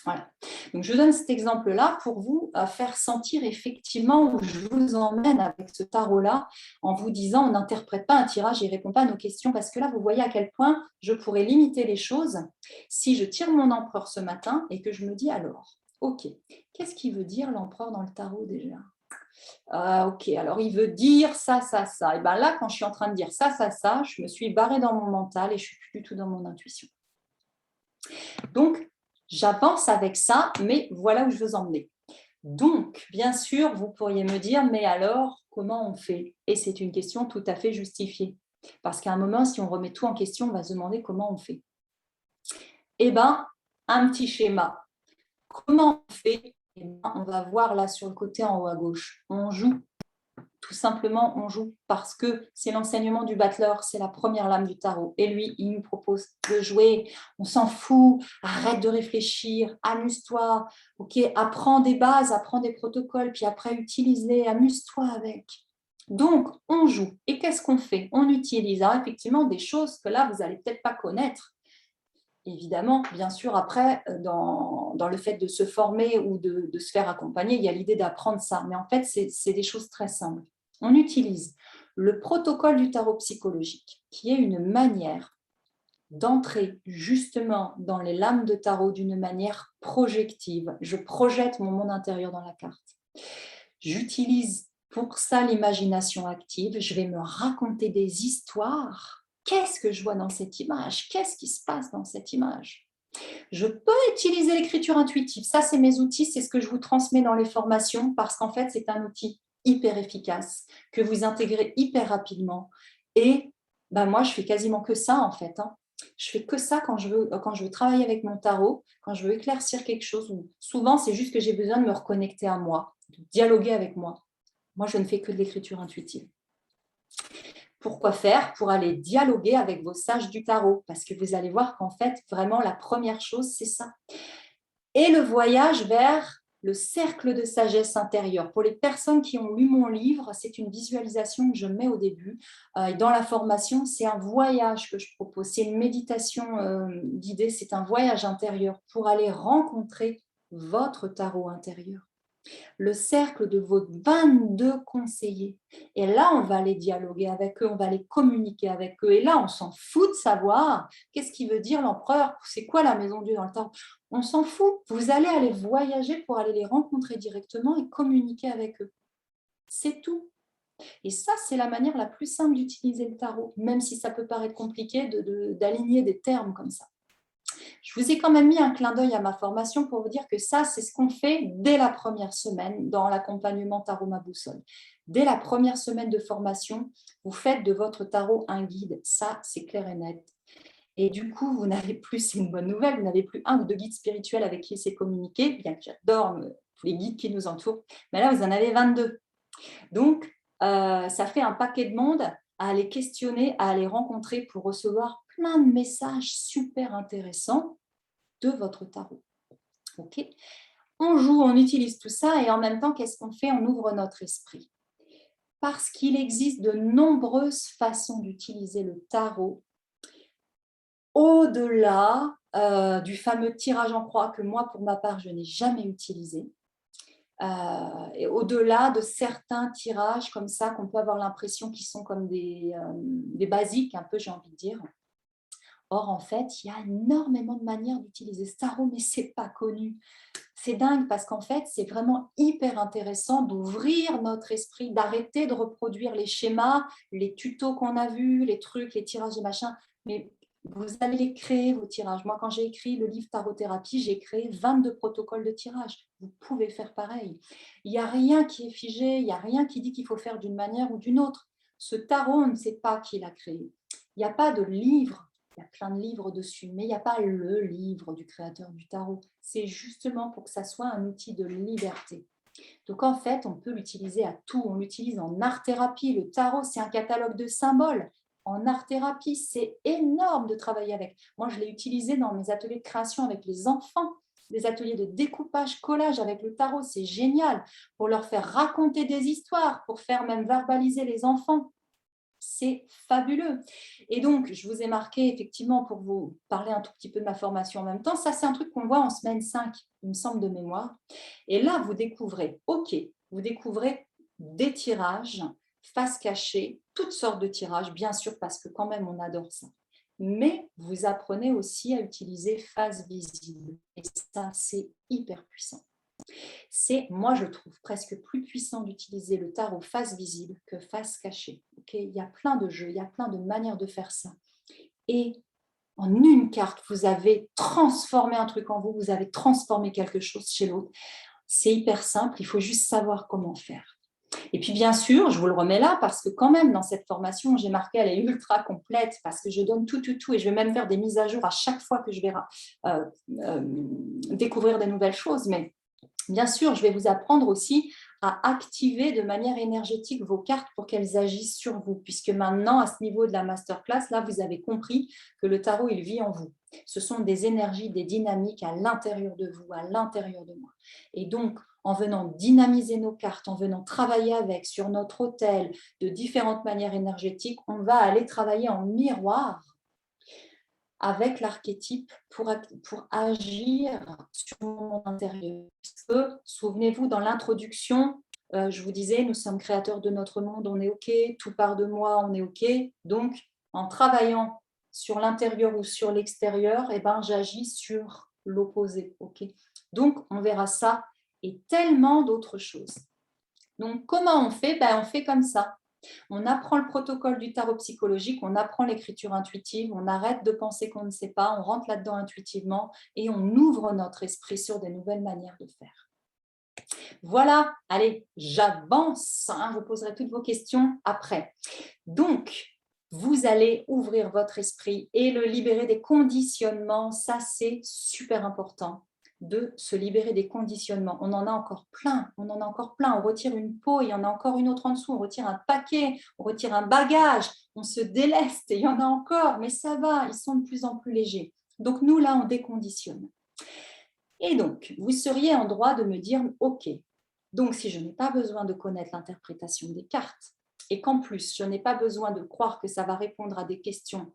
Voilà. Donc, je vous donne cet exemple-là pour vous faire sentir effectivement où je vous emmène avec ce tarot-là, en vous disant, on n'interprète pas un tirage et ne répond pas à nos questions, parce que là, vous voyez à quel point je pourrais limiter les choses si je tire mon empereur ce matin et que je me dis alors, ok, qu'est-ce qu'il veut dire l'empereur dans le tarot déjà? Ok, alors il veut dire ça, ça, ça. Et bien là, quand je suis en train de dire ça, ça, ça, je me suis barrée dans mon mental et je ne suis plus du tout dans mon intuition. Donc, j'avance avec ça, mais voilà où je veux emmener. Donc, bien sûr, vous pourriez me dire, mais alors, comment on fait? Et c'est une question tout à fait justifiée. Parce qu'à un moment, si on remet tout en question, on va se demander comment on fait. Eh bien, un petit schéma. Comment on fait? Eh bien, on va voir là sur le côté en haut à gauche. On joue. Tout simplement, on joue parce que c'est l'enseignement du battleur, c'est la première lame du tarot. Et lui, il nous propose de jouer. On s'en fout, arrête de réfléchir, amuse-toi, ok, apprends des bases, apprends des protocoles, puis après utilise-les, amuse-toi avec. Donc, on joue. Et qu'est-ce qu'on fait? On utilise effectivement des choses que là, vous n'allez peut-être pas connaître. Évidemment, bien sûr, après, dans le fait de se former ou de se faire accompagner, il y a l'idée d'apprendre ça. Mais en fait, c'est des choses très simples. On utilise le protocole du tarot psychologique, qui est une manière d'entrer justement dans les lames de tarot d'une manière projective. Je projette mon monde intérieur dans la carte. J'utilise pour ça l'imagination active. Je vais me raconter des histoires. Qu'est-ce que je vois dans cette image? Qu'est-ce qui se passe dans cette image? Je peux utiliser l'écriture intuitive. Ça, c'est mes outils, c'est ce que je vous transmets dans les formations parce qu'en fait, c'est un outil hyper efficace que vous intégrez hyper rapidement. Et ben, moi, je fais quasiment que ça, en fait. Hein. Je fais que ça quand je veux travailler avec mon tarot, quand je veux éclaircir quelque chose. Souvent, c'est juste que j'ai besoin de me reconnecter à moi, de dialoguer avec moi. Moi, je ne fais que de l'écriture intuitive. Pourquoi faire? Pour aller dialoguer avec vos sages du tarot, parce que vous allez voir qu'en fait, vraiment, la première chose, c'est ça. Et le voyage vers le cercle de sagesse intérieure. Pour les personnes qui ont lu mon livre, c'est une visualisation que je mets au début. Et dans la formation, c'est un voyage que je propose. C'est une méditation guidée, c'est un voyage intérieur pour aller rencontrer votre tarot intérieur, le cercle de vos 22 conseillers. Et là, on va aller dialoguer avec eux, on va aller communiquer avec eux. Et là, on s'en fout de savoir qu'est-ce qui veut dire l'empereur, c'est quoi la maison Dieu dans le tarot. On s'en fout. Vous allez aller voyager pour aller les rencontrer directement et communiquer avec eux. C'est tout. Et ça, c'est la manière la plus simple d'utiliser le tarot, même si ça peut paraître compliqué d'aligner des termes comme ça. Je vous ai quand même mis un clin d'œil à ma formation pour vous dire que ça, c'est ce qu'on fait dès la première semaine dans l'accompagnement Tarot Ma Boussole. Dès la première semaine de formation, vous faites de votre tarot un guide. Ça, c'est clair et net. Et du coup, vous n'avez plus, c'est une bonne nouvelle, vous n'avez plus un ou deux guides spirituels avec qui c'est communiqué, bien que j'adore tous les guides qui nous entourent. Mais là, vous en avez 22. Donc, ça fait un paquet de monde à aller questionner, à aller rencontrer pour recevoir plein de messages super intéressants de votre tarot. Ok, on joue, on utilise tout ça et en même temps, qu'est-ce qu'on fait? On ouvre notre esprit. Parce qu'il existe de nombreuses façons d'utiliser le tarot au-delà du fameux tirage en croix que moi, pour ma part, je n'ai jamais utilisé. Et au-delà de certains tirages comme ça qu'on peut avoir l'impression qu'ils sont comme des basiques, un peu, j'ai envie de dire. Or, en fait, il y a énormément de manières d'utiliser ce tarot, mais ce n'est pas connu. C'est dingue parce qu'en fait, c'est vraiment hyper intéressant d'ouvrir notre esprit, d'arrêter de reproduire les schémas, les tutos qu'on a vus, les trucs, les tirages et machin. Mais vous allez les créer, vos tirages. Moi, quand j'ai écrit le livre Tarot-thérapie, j'ai créé 22 protocoles de tirage. Vous pouvez faire pareil. Il n'y a rien qui est figé, il n'y a rien qui dit qu'il faut faire d'une manière ou d'une autre. Ce tarot, on ne sait pas qui l'a créé. Il n'y a pas de livre. Il y a plein de livres dessus, mais il n'y a pas le livre du créateur du tarot. C'est justement pour que ça soit un outil de liberté. Donc en fait, on peut l'utiliser à tout. On l'utilise en art-thérapie. Le tarot, c'est un catalogue de symboles. En art-thérapie, c'est énorme de travailler avec. Moi, je l'ai utilisé dans mes ateliers de création avec les enfants, des ateliers de découpage, collage avec le tarot. C'est génial pour leur faire raconter des histoires, pour faire même verbaliser les enfants. C'est fabuleux. Et donc, je vous ai marqué effectivement pour vous parler un tout petit peu de ma formation en même temps. Ça, c'est un truc qu'on voit en semaine 5, il me semble, de mémoire. Et là, vous découvrez, vous découvrez des tirages, face cachée, toutes sortes de tirages, bien sûr, parce que quand même, on adore ça. Mais vous apprenez aussi à utiliser face visible. Et ça, c'est hyper puissant. C'est, moi, je trouve presque plus puissant d'utiliser le tarot face visible que face cachée. Okay, il y a plein de jeux, il y a plein de manières de faire ça. Et en une carte, vous avez transformé un truc en vous, vous avez transformé quelque chose chez l'autre. C'est hyper simple, il faut juste savoir comment faire. Et puis bien sûr, je vous le remets là parce que quand même dans cette formation, j'ai marqué, elle est ultra complète parce que je donne tout et je vais même faire des mises à jour à chaque fois que je vais découvrir des nouvelles choses. Mais bien sûr, je vais vous apprendre aussi à activer de manière énergétique vos cartes pour qu'elles agissent sur vous, puisque maintenant, à ce niveau de la masterclass, là, vous avez compris que le tarot, il vit en vous. Ce sont des énergies, des dynamiques à l'intérieur de vous, à l'intérieur de moi. Et donc, en venant dynamiser nos cartes, en venant travailler avec sur notre autel de différentes manières énergétiques, on va aller travailler en miroir avec l'archétype pour agir sur mon intérieur. Parce que, souvenez-vous, dans l'introduction, je vous disais, nous sommes créateurs de notre monde, on est OK, tout part de moi, on est OK. Donc, en travaillant sur l'intérieur ou sur l'extérieur, eh ben, j'agis sur l'opposé. OK. Donc, on verra ça et tellement d'autres choses. Donc, comment on fait? Ben, on fait comme ça. On apprend le protocole du tarot psychologique, on apprend l'écriture intuitive, on arrête de penser qu'on ne sait pas, on rentre là-dedans intuitivement et on ouvre notre esprit sur des nouvelles manières de faire. Voilà, allez, j'avance, hein, je poserai toutes vos questions après. Donc, vous allez ouvrir votre esprit et le libérer des conditionnements. Ça, c'est super important de se libérer des conditionnements. On en a encore plein, on en a encore plein. On retire une peau, il y en a encore une autre en dessous. On retire un paquet, on retire un bagage, on se déleste, et il y en a encore, mais ça va, ils sont de plus en plus légers. Donc nous, là, on déconditionne. Et donc, vous seriez en droit de me dire, OK, donc si je n'ai pas besoin de connaître l'interprétation des cartes, et qu'en plus, je n'ai pas besoin de croire que ça va répondre à des questions,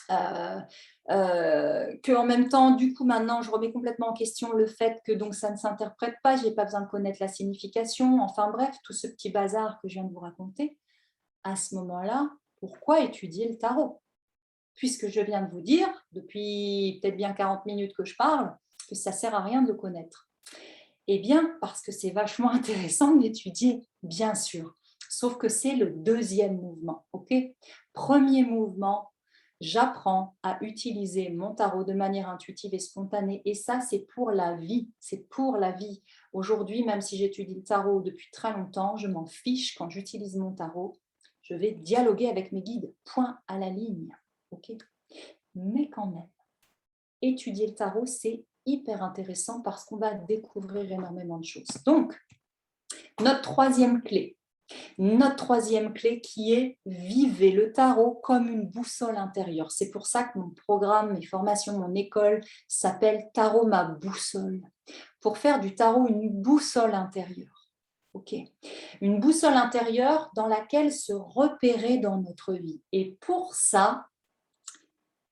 qu'en même temps, du coup, maintenant, je remets complètement en question le fait que donc, ça ne s'interprète pas, je n'ai pas besoin de connaître la signification, enfin bref, tout ce petit bazar que je viens de vous raconter. À ce moment-là, pourquoi étudier le tarot? Puisque je viens de vous dire, depuis peut-être bien 40 minutes que je parle, que ça ne sert à rien de le connaître. Eh bien, parce que c'est vachement intéressant d'étudier, bien sûr. Sauf que c'est le deuxième mouvement. Ok. Premier mouvement, j'apprends à utiliser mon tarot de manière intuitive et spontanée. Et ça, c'est pour la vie. C'est pour la vie. Aujourd'hui, même si j'étudie le tarot depuis très longtemps, je m'en fiche quand j'utilise mon tarot. Je vais dialoguer avec mes guides. Point à la ligne. Ok. Mais quand même, étudier le tarot, c'est hyper intéressant parce qu'on va découvrir énormément de choses. Donc, notre troisième clé qui est vivez le tarot comme une boussole intérieure. C'est pour ça que mon programme, mes formations, mon école s'appelle Tarot ma boussole. Pour faire du tarot une boussole intérieure. Ok. Une boussole intérieure dans laquelle se repérer dans notre vie. Et pour ça,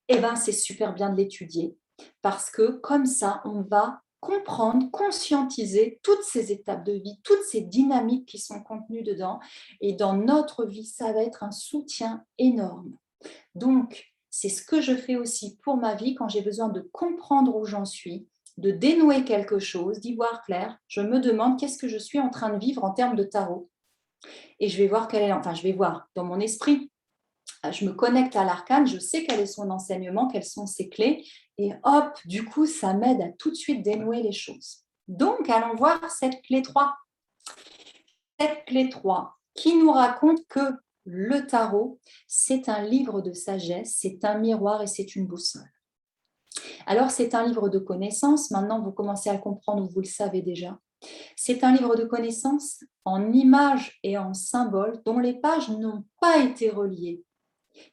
eh ben, c'est super bien de l'étudier parce que comme ça, on va comprendre, conscientiser toutes ces étapes de vie, toutes ces dynamiques qui sont contenues dedans. Et dans notre vie, ça va être un soutien énorme. Donc, c'est ce que je fais aussi pour ma vie quand j'ai besoin de comprendre où j'en suis, de dénouer quelque chose, d'y voir clair. Je me demande qu'est-ce que je suis en train de vivre en termes de tarot. Et je vais voir je vais voir dans mon esprit. Je me connecte à l'arcane, je sais quel est son enseignement, quelles sont ses clés, et hop, du coup, ça m'aide à tout de suite dénouer les choses. Donc, allons voir cette clé 3. Cette clé 3 qui nous raconte que le tarot, c'est un livre de sagesse, c'est un miroir et c'est une boussole. Alors, c'est un livre de connaissances, maintenant vous commencez à le comprendre ou vous le savez déjà. C'est un livre de connaissances en images et en symboles dont les pages n'ont pas été reliées.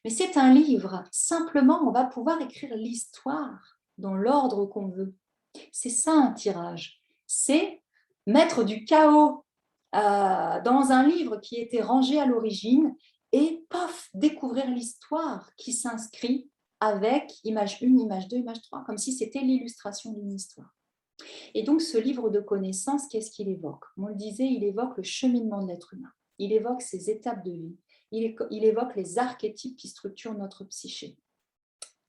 Mais c'est un livre, simplement on va pouvoir écrire l'histoire dans l'ordre qu'on veut. C'est ça un tirage, c'est mettre du chaos dans un livre qui était rangé à l'origine et paf, découvrir l'histoire qui s'inscrit avec image 1, image 2, image 3, comme si c'était l'illustration d'une histoire. Et donc ce livre de connaissances, qu'est-ce qu'il évoque? On le disait, il évoque le cheminement de l'être humain, il évoque ses étapes de vie, il évoque les archétypes qui structurent notre psyché.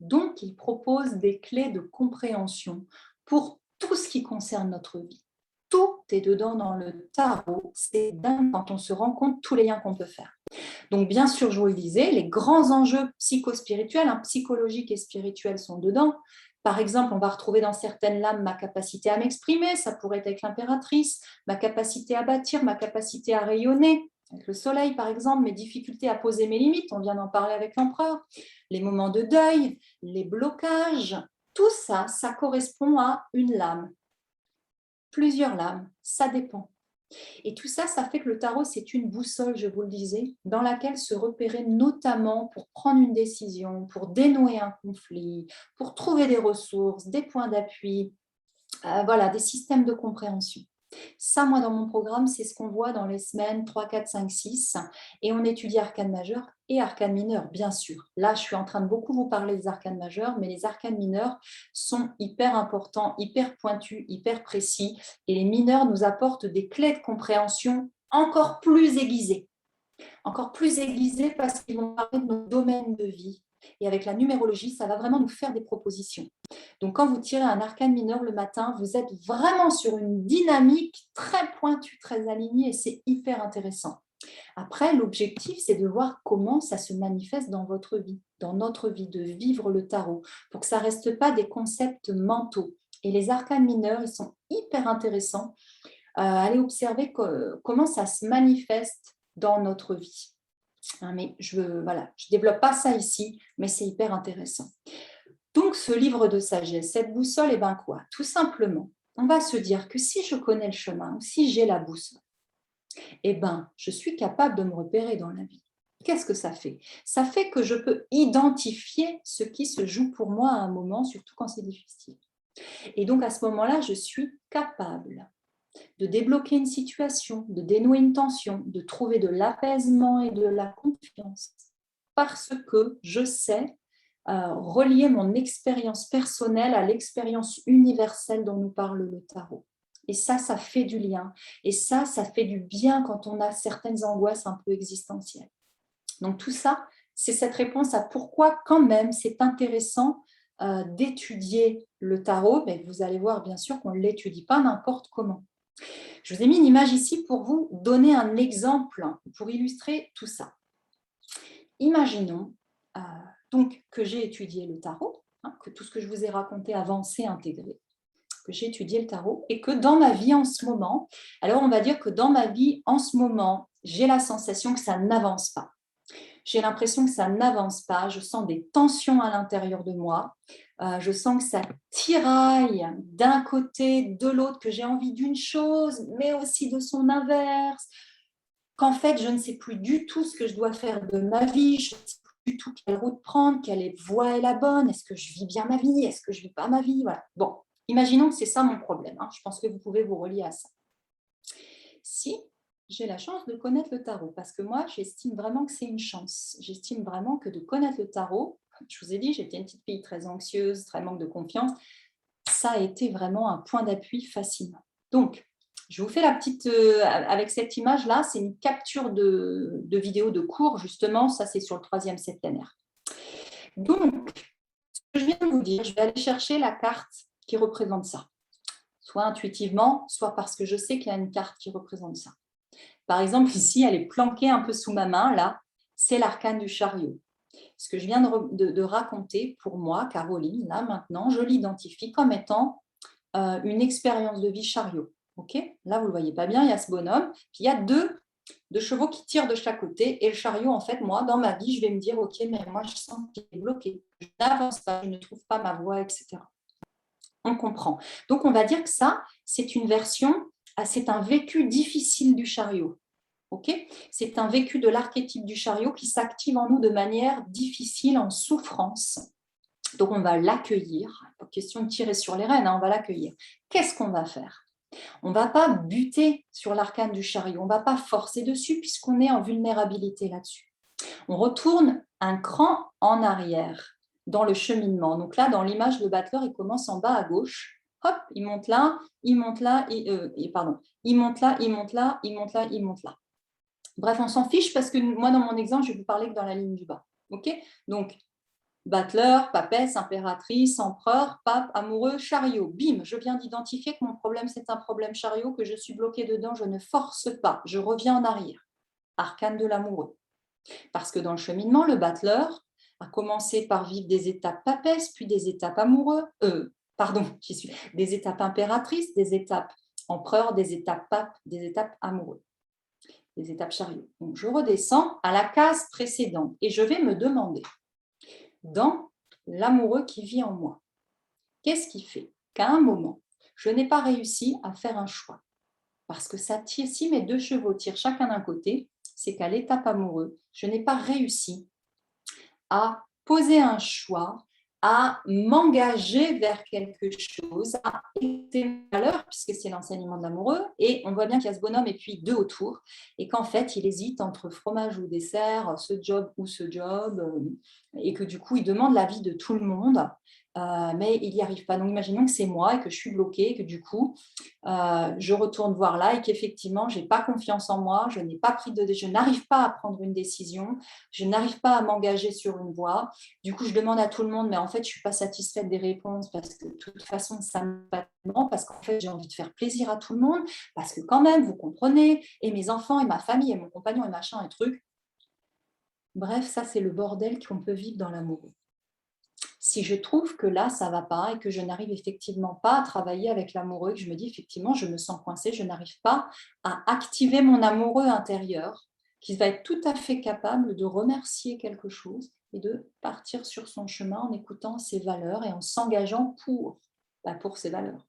Donc, il propose des clés de compréhension pour tout ce qui concerne notre vie. Tout est dedans dans le tarot. C'est dingue quand on se rend compte de tous les liens qu'on peut faire. Donc, bien sûr, je vous le disais, les grands enjeux psychospirituels, psychologiques et spirituels sont dedans. Par exemple, on va retrouver dans certaines lames ma capacité à m'exprimer, ça pourrait être avec l'impératrice, ma capacité à bâtir, ma capacité à rayonner, avec le soleil par exemple, mes difficultés à poser mes limites, on vient d'en parler avec l'empereur, les moments de deuil, les blocages, tout ça, ça correspond à une lame. Plusieurs lames, ça dépend. Et tout ça, ça fait que le tarot, c'est une boussole, je vous le disais, dans laquelle se repérer notamment pour prendre une décision, pour dénouer un conflit, pour trouver des ressources, des points d'appui, voilà, des systèmes de compréhension. Ça, moi, dans mon programme, c'est ce qu'on voit dans les semaines 3, 4, 5, 6. Et on étudie arcanes majeures et arcanes mineures, bien sûr. Là, je suis en train de beaucoup vous parler des arcanes majeures, mais les arcanes mineurs sont hyper importants, hyper pointus, hyper précis. Et les mineurs nous apportent des clés de compréhension encore plus aiguisées. Encore plus aiguisées parce qu'ils vont parler de nos domaines de vie. Et avec la numérologie, ça va vraiment nous faire des propositions. Donc, quand vous tirez un arcane mineur le matin, vous êtes vraiment sur une dynamique très pointue, très alignée et c'est hyper intéressant. Après, l'objectif, c'est de voir comment ça se manifeste dans votre vie, dans notre vie, de vivre le tarot, pour que ça ne reste pas des concepts mentaux. Et les arcanes mineurs, ils sont hyper intéressants. Allez observer comment ça se manifeste dans notre vie. Hein, mais je ne développe pas ça ici, mais c'est hyper intéressant. Donc, ce livre de sagesse, cette boussole, et ben quoi? Tout simplement, on va se dire que si je connais le chemin, ou si j'ai la boussole, eh ben, je suis capable de me repérer dans la vie. Qu'est-ce que ça fait? Ça fait que je peux identifier ce qui se joue pour moi à un moment, surtout quand c'est difficile. Et donc, à ce moment-là, je suis capable de débloquer une situation, de dénouer une tension, de trouver de l'apaisement et de la confiance, parce que je sais relier mon expérience personnelle à l'expérience universelle dont nous parle le tarot. Et ça fait du lien. Et ça fait du bien quand on a certaines angoisses un peu existentielles. Donc tout ça, c'est cette réponse à pourquoi quand même c'est intéressant d'étudier le tarot. Mais vous allez voir bien sûr qu'on ne l'étudie pas n'importe comment. Je vous ai mis une image ici pour vous donner un exemple, pour illustrer tout ça. Imaginons donc que j'ai étudié le tarot, que tout ce que je vous ai raconté avant, c'est intégré, que j'ai étudié le tarot et que dans ma vie en ce moment, alors on va dire que dans ma vie en ce moment, j'ai la sensation que ça n'avance pas. J'ai l'impression que ça n'avance pas, je sens des tensions à l'intérieur de moi, je sens que ça tiraille d'un côté, de l'autre, que j'ai envie d'une chose, mais aussi de son inverse, qu'en fait, je ne sais plus du tout ce que je dois faire de ma vie, je ne sais plus du tout quelle route prendre, quelle voie est la bonne, est-ce que je vis bien ma vie, est-ce que je ne vis pas ma vie, voilà. Bon, imaginons que c'est ça mon problème, je pense que vous pouvez vous relier à ça. Si j'ai la chance de connaître le tarot, parce que moi, j'estime vraiment que c'est une chance. J'estime vraiment que de connaître le tarot, je vous ai dit, j'étais une petite fille très anxieuse, très manque de confiance, ça a été vraiment un point d'appui fascinant. Donc, je vous fais la petite, avec cette image-là, c'est une capture de vidéo de cours, justement, ça c'est sur le 3e septénaire. Donc, ce que je viens de vous dire, je vais aller chercher la carte qui représente ça, soit intuitivement, soit parce que je sais qu'il y a une carte qui représente ça. Par exemple, ici, elle est planquée un peu sous ma main, là, c'est l'arcane du chariot. Ce que je viens de raconter, pour moi, Caroline, là maintenant, je l'identifie comme étant une expérience de vie chariot. Okay, là, vous ne le voyez pas bien, il y a ce bonhomme, puis il y a deux chevaux qui tirent de chaque côté, et le chariot, en fait, moi, dans ma vie, je vais me dire, ok, mais moi, je sens qu'il est bloqué, je n'avance pas, je ne trouve pas ma voie, etc. On comprend. Donc, on va dire que ça, c'est une version, c'est un vécu difficile du chariot. Okay, c'est un vécu de l'archétype du chariot qui s'active en nous de manière difficile, en souffrance. Donc, on va l'accueillir. Pas question de tirer sur les rênes, on va l'accueillir. Qu'est-ce qu'on va faire? On ne va pas buter sur l'arcane du chariot, on ne va pas forcer dessus puisqu'on est en vulnérabilité là-dessus. On retourne un cran en arrière dans le cheminement. Donc là, dans l'image, le battleur, il commence en bas à gauche. Hop, il monte là, il monte là, il monte là, il monte là, il monte là, il monte là. Bref, on s'en fiche parce que moi, dans mon exemple, je vais vous parler que dans la ligne du bas. Okay, donc, battleur, papesse, impératrice, empereur, pape, amoureux, chariot. Bim, je viens d'identifier que mon problème, c'est un problème chariot, que je suis bloquée dedans, je ne force pas, je reviens en arrière. Arcane de l'amoureux. Parce que dans le cheminement, le battleur a commencé par vivre des étapes papesses, puis des étapes amoureux, des étapes impératrices, des étapes empereur, des étapes pape, des étapes amoureux. Des étapes chariot. Donc, je redescends à la case précédente et je vais me demander, dans l'amoureux qui vit en moi, qu'est-ce qui fait qu'à un moment, je n'ai pas réussi à faire un choix? Parce que ça tire, si mes deux chevaux tirent chacun d'un côté, c'est qu'à l'étape amoureux, je n'ai pas réussi à poser un choix, à m'engager vers quelque chose, à écouter mes valeurs, puisque c'est l'enseignement de l'amoureux, et on voit bien qu'il y a ce bonhomme et puis deux autour, et qu'en fait, il hésite entre fromage ou dessert, ce job ou ce job, et que du coup, il demande l'avis de tout le monde, mais il n'y arrive pas. Donc, imaginons que c'est moi et que je suis bloquée, que du coup, je retourne voir là et qu'effectivement, je n'ai pas confiance en moi, je n'arrive pas à prendre une décision, je n'arrive pas à m'engager sur une voie. Du coup, je demande à tout le monde, mais en fait, je ne suis pas satisfaite des réponses parce que de toute façon, ça me va tellement, parce qu'en fait, j'ai envie de faire plaisir à tout le monde, parce que quand même, vous comprenez, et mes enfants, et ma famille, et mon compagnon, et machin, et truc. Bref, ça, c'est le bordel qu'on peut vivre dans l'amour. Si je trouve que là, ça ne va pas et que je n'arrive effectivement pas à travailler avec l'amoureux, que je me dis effectivement, je me sens coincée, je n'arrive pas à activer mon amoureux intérieur, qui va être tout à fait capable de remercier quelque chose et de partir sur son chemin en écoutant ses valeurs et en s'engageant pour ses valeurs.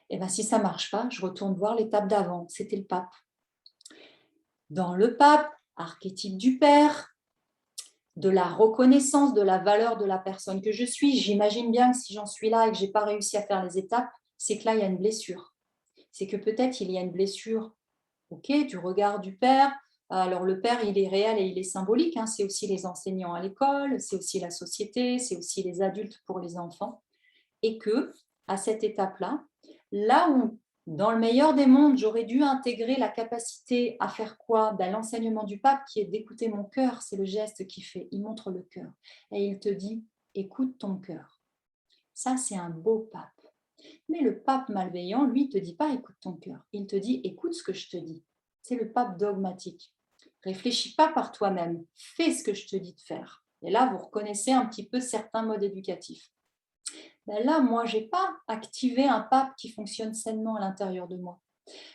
Et bien, si ça ne marche pas, je retourne voir l'étape d'avant, c'était le pape. Dans le pape, archétype du père, de la reconnaissance de la valeur de la personne que je suis. J'imagine bien que si j'en suis là et que je n'ai pas réussi à faire les étapes, c'est que là, il y a une blessure. C'est que peut-être il y a une blessure, du regard du père. Alors le père, il est réel et il est symbolique. C'est aussi les enseignants à l'école, c'est aussi la société, c'est aussi les adultes pour les enfants. Et que, à cette étape-là, là où dans le meilleur des mondes, j'aurais dû intégrer la capacité à faire quoi? L'enseignement du pape qui est d'écouter mon cœur, c'est le geste qu'il fait, il montre le cœur. Et il te dit, écoute ton cœur. Ça, c'est un beau pape. Mais le pape malveillant, lui, ne te dit pas écoute ton cœur. Il te dit écoute ce que je te dis. C'est le pape dogmatique. Réfléchis pas par toi-même, fais ce que je te dis de faire. Et là, vous reconnaissez un petit peu certains modes éducatifs. Ben là, moi, je n'ai pas activé un pape qui fonctionne sainement à l'intérieur de moi.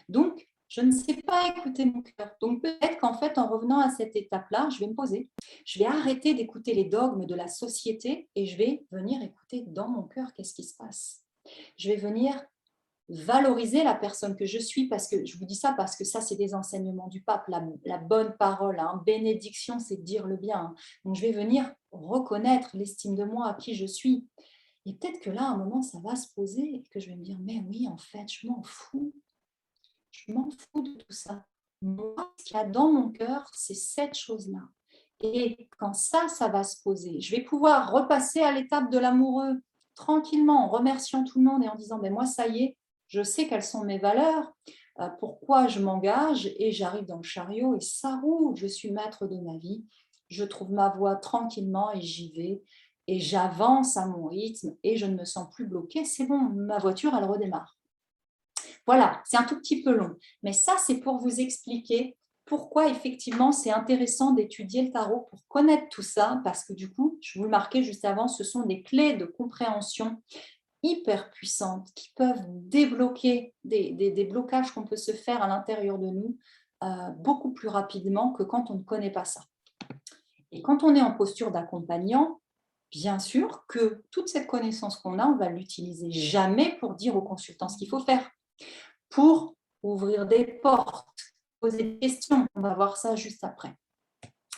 Donc, je ne sais pas écouter mon cœur. Donc, peut-être qu'en fait, en revenant à cette étape-là, je vais me poser. Je vais arrêter d'écouter les dogmes de la société et je vais venir écouter dans mon cœur qu'est-ce qui se passe. Je vais venir valoriser la personne que je suis, parce que je vous dis ça parce que ça, c'est des enseignements du pape, la bonne parole, bénédiction, c'est de dire le bien. Donc, je vais venir reconnaître l'estime de moi, à qui je suis. Et peut-être que là, à un moment, ça va se poser et que je vais me dire, mais oui, en fait, je m'en fous. Je m'en fous de tout ça. Moi, ce qu'il y a dans mon cœur, c'est cette chose-là. Et quand ça va se poser, je vais pouvoir repasser à l'étape de l'amoureux tranquillement, en remerciant tout le monde et en disant, mais moi, ça y est, je sais quelles sont mes valeurs, pourquoi je m'engage et j'arrive dans le chariot et ça roule, je suis maître de ma vie, je trouve ma voie tranquillement et j'y vais et j'avance à mon rythme et je ne me sens plus bloquée, c'est bon, ma voiture, elle redémarre. Voilà, c'est un tout petit peu long, mais ça, c'est pour vous expliquer pourquoi effectivement c'est intéressant d'étudier le tarot pour connaître tout ça, parce que du coup, je vous le marquais juste avant, ce sont des clés de compréhension hyper puissantes qui peuvent débloquer des blocages qu'on peut se faire à l'intérieur de nous beaucoup plus rapidement que quand on ne connaît pas ça. Et quand on est en posture d'accompagnant, bien sûr que toute cette connaissance qu'on a, on va l'utiliser jamais pour dire au consultant ce qu'il faut faire, pour ouvrir des portes, poser des questions. On va voir ça juste après.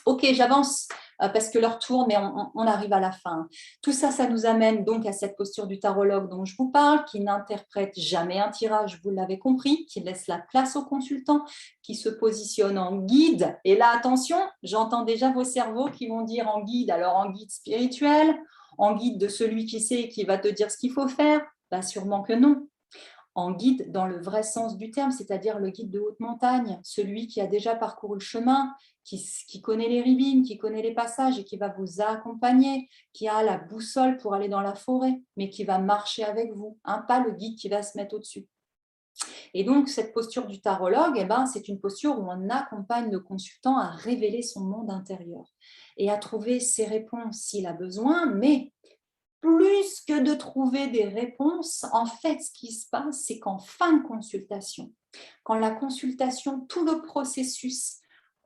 Ok, j'avance parce que l'heure tourne, mais on arrive à la fin. Tout ça, ça nous amène donc à cette posture du tarologue dont je vous parle, qui n'interprète jamais un tirage, vous l'avez compris, qui laisse la place au consultant, qui se positionne en guide. Et là, attention, j'entends déjà vos cerveaux qui vont dire en guide, alors en guide spirituel, en guide de celui qui sait et qui va te dire ce qu'il faut faire. Ben, sûrement que non. En guide dans le vrai sens du terme, c'est-à-dire le guide de haute montagne, celui qui a déjà parcouru le chemin, qui connaît les rivines, qui connaît les passages et qui va vous accompagner, qui a la boussole pour aller dans la forêt, mais qui va marcher avec vous, pas le guide qui va se mettre au-dessus. Et donc, cette posture du tarologue, c'est une posture où on accompagne le consultant à révéler son monde intérieur et à trouver ses réponses s'il a besoin, mais plus que de trouver des réponses, en fait, ce qui se passe, c'est qu'en fin de consultation, quand la consultation, tout le processus,